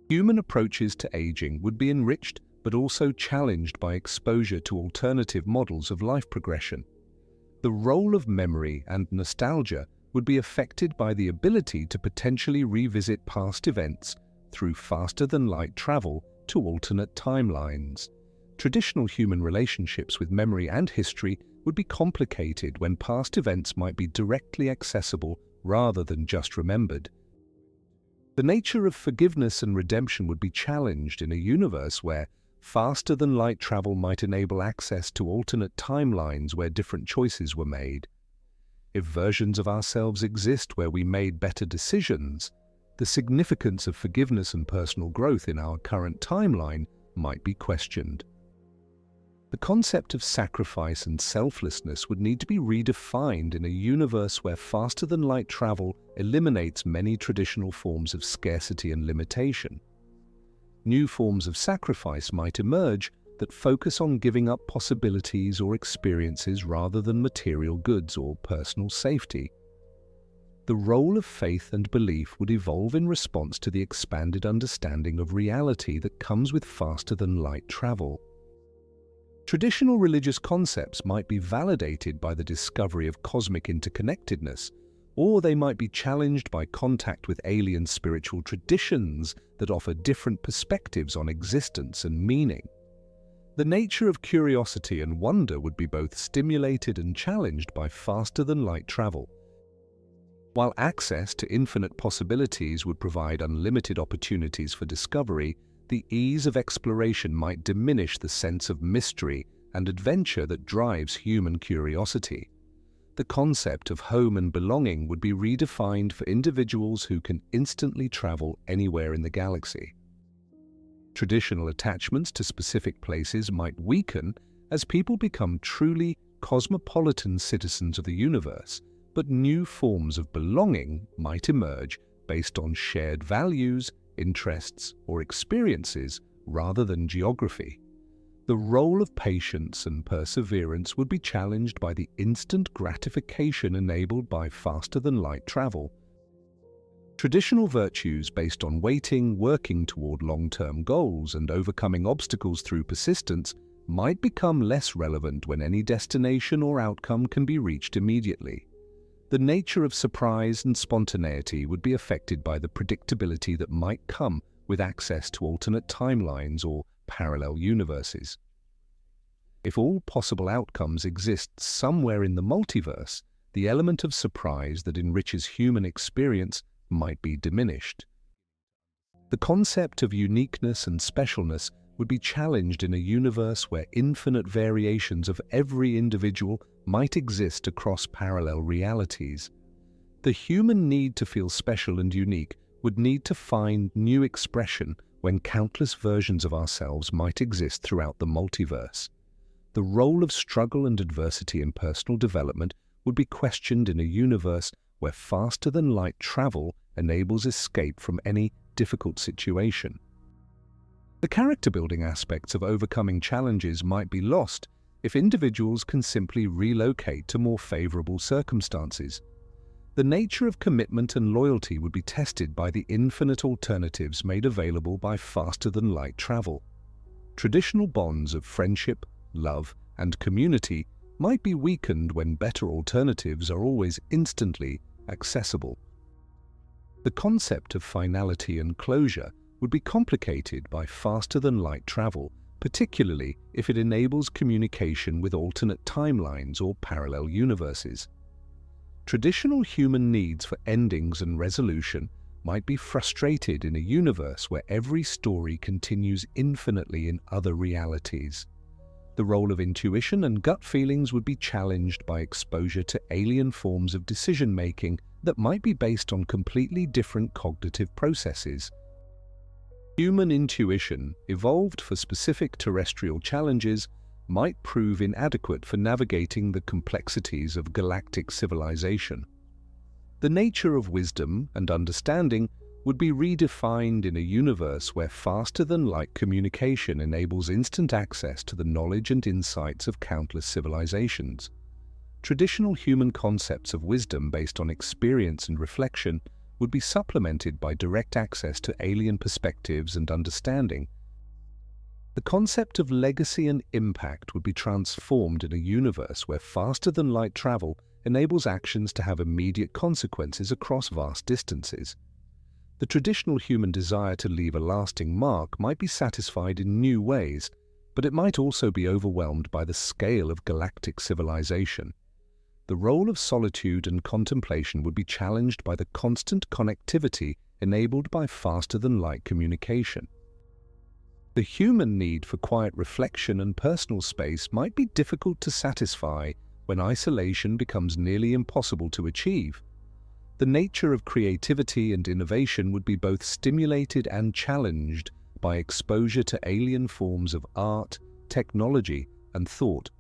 Human approaches to aging would be enriched but also challenged by exposure to alternative models of life progression. The role of memory and nostalgia would be affected by the ability to potentially revisit past events through faster-than-light travel to alternate timelines. Traditional human relationships with memory and history would be complicated when past events might be directly accessible rather than just remembered. The nature of forgiveness and redemption would be challenged in a universe where faster-than-light travel might enable access to alternate timelines where different choices were made. If versions of ourselves exist where we made better decisions, the significance of forgiveness and personal growth in our current timeline might be questioned. The concept of sacrifice and selflessness would need to be redefined in a universe where faster-than-light travel eliminates many traditional forms of scarcity and limitation. New forms of sacrifice might emerge that focus on giving up possibilities or experiences rather than material goods or personal safety. The role of faith and belief would evolve in response to the expanded understanding of reality that comes with faster-than-light travel. Traditional religious concepts might be validated by the discovery of cosmic interconnectedness, or they might be challenged by contact with alien spiritual traditions that offer different perspectives on existence and meaning. The nature of curiosity and wonder would be both stimulated and challenged by faster-than-light travel. While access to infinite possibilities would provide unlimited opportunities for discovery, the ease of exploration might diminish the sense of mystery and adventure that drives human curiosity. The concept of home and belonging would be redefined for individuals who can instantly travel anywhere in the galaxy. Traditional attachments to specific places might weaken as people become truly cosmopolitan citizens of the universe, but new forms of belonging might emerge based on shared values, interests, or experiences rather than geography. The role of patience and perseverance would be challenged by the instant gratification enabled by faster-than-light travel. Traditional virtues based on waiting, working toward long-term goals, and overcoming obstacles through persistence might become less relevant when any destination or outcome can be reached immediately. The nature of surprise and spontaneity would be affected by the predictability that might come with access to alternate timelines or parallel universes. If all possible outcomes exist somewhere in the multiverse, the element of surprise that enriches human experience might be diminished. The concept of uniqueness and specialness would be challenged in a universe where infinite variations of every individual might exist across parallel realities. The human need to feel special and unique would need to find new expression when countless versions of ourselves might exist throughout the multiverse. The role of struggle and adversity in personal development would be questioned in a universe where faster-than-light travel enables escape from any difficult situation. The character-building aspects of overcoming challenges might be lost if individuals can simply relocate to more favorable circumstances. The nature of commitment and loyalty would be tested by the infinite alternatives made available by faster-than-light travel. Traditional bonds of friendship, love, and community might be weakened when better alternatives are always instantly accessible. The concept of finality and closure would be complicated by faster-than-light travel, particularly if it enables communication with alternate timelines or parallel universes. Traditional human needs for endings and resolution might be frustrated in a universe where every story continues infinitely in other realities. The role of intuition and gut feelings would be challenged by exposure to alien forms of decision-making that might be based on completely different cognitive processes. Human intuition, evolved for specific terrestrial challenges, might prove inadequate for navigating the complexities of galactic civilization. The nature of wisdom and understanding would be redefined in a universe where faster-than-light communication enables instant access to the knowledge and insights of countless civilizations. Traditional human concepts of wisdom based on experience and reflection would be supplemented by direct access to alien perspectives and understanding. The concept of legacy and impact would be transformed in a universe where faster-than-light travel enables actions to have immediate consequences across vast distances. The traditional human desire to leave a lasting mark might be satisfied in new ways, but it might also be overwhelmed by the scale of galactic civilization. The role of solitude and contemplation would be challenged by the constant connectivity enabled by faster-than-light communication. The human need for quiet reflection and personal space might be difficult to satisfy when isolation becomes nearly impossible to achieve. The nature of creativity and innovation would be both stimulated and challenged by exposure to alien forms of art, technology, and thought.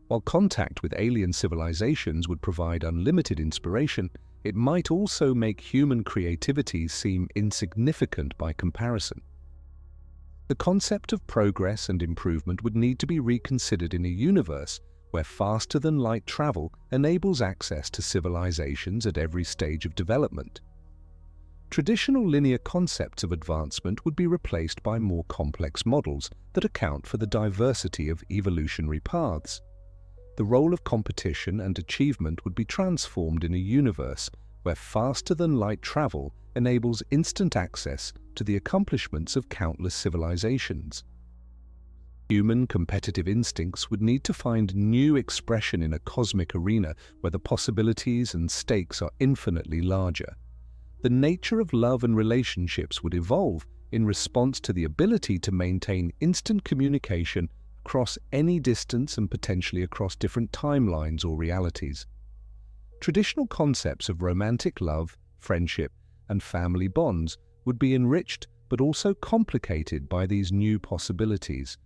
While contact with alien civilizations would provide unlimited inspiration, it might also make human creativity seem insignificant by comparison. The concept of progress and improvement would need to be reconsidered in a universe where faster-than-light travel enables access to civilizations at every stage of development. Traditional linear concepts of advancement would be replaced by more complex models that account for the diversity of evolutionary paths. The role of competition and achievement would be transformed in a universe where faster-than-light travel enables instant access to the accomplishments of countless civilizations. Human competitive instincts would need to find new expression in a cosmic arena where the possibilities and stakes are infinitely larger. The nature of love and relationships would evolve in response to the ability to maintain instant communication across any distance and potentially across different timelines or realities. Traditional concepts of romantic love, friendship, and family bonds would be enriched but also complicated by these new possibilities.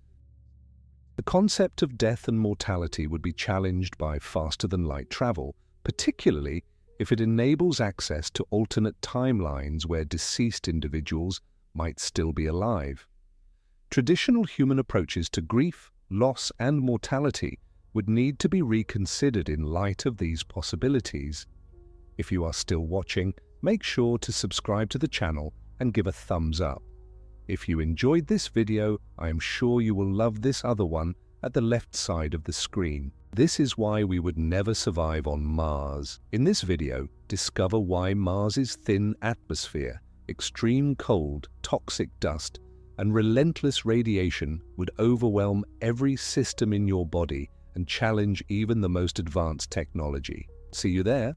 The concept of death and mortality would be challenged by faster-than-light travel, particularly if it enables access to alternate timelines where deceased individuals might still be alive. Traditional human approaches to grief, loss, and mortality would need to be reconsidered in light of these possibilities. If you are still watching, make sure to subscribe to the channel and give a thumbs up. If you enjoyed this video, I am sure you will love this other one at the left side of the screen. This is why we would never survive on Mars. In this video, discover why Mars's thin atmosphere, extreme cold, toxic dust, and relentless radiation would overwhelm every system in your body and challenge even the most advanced technology. See you there.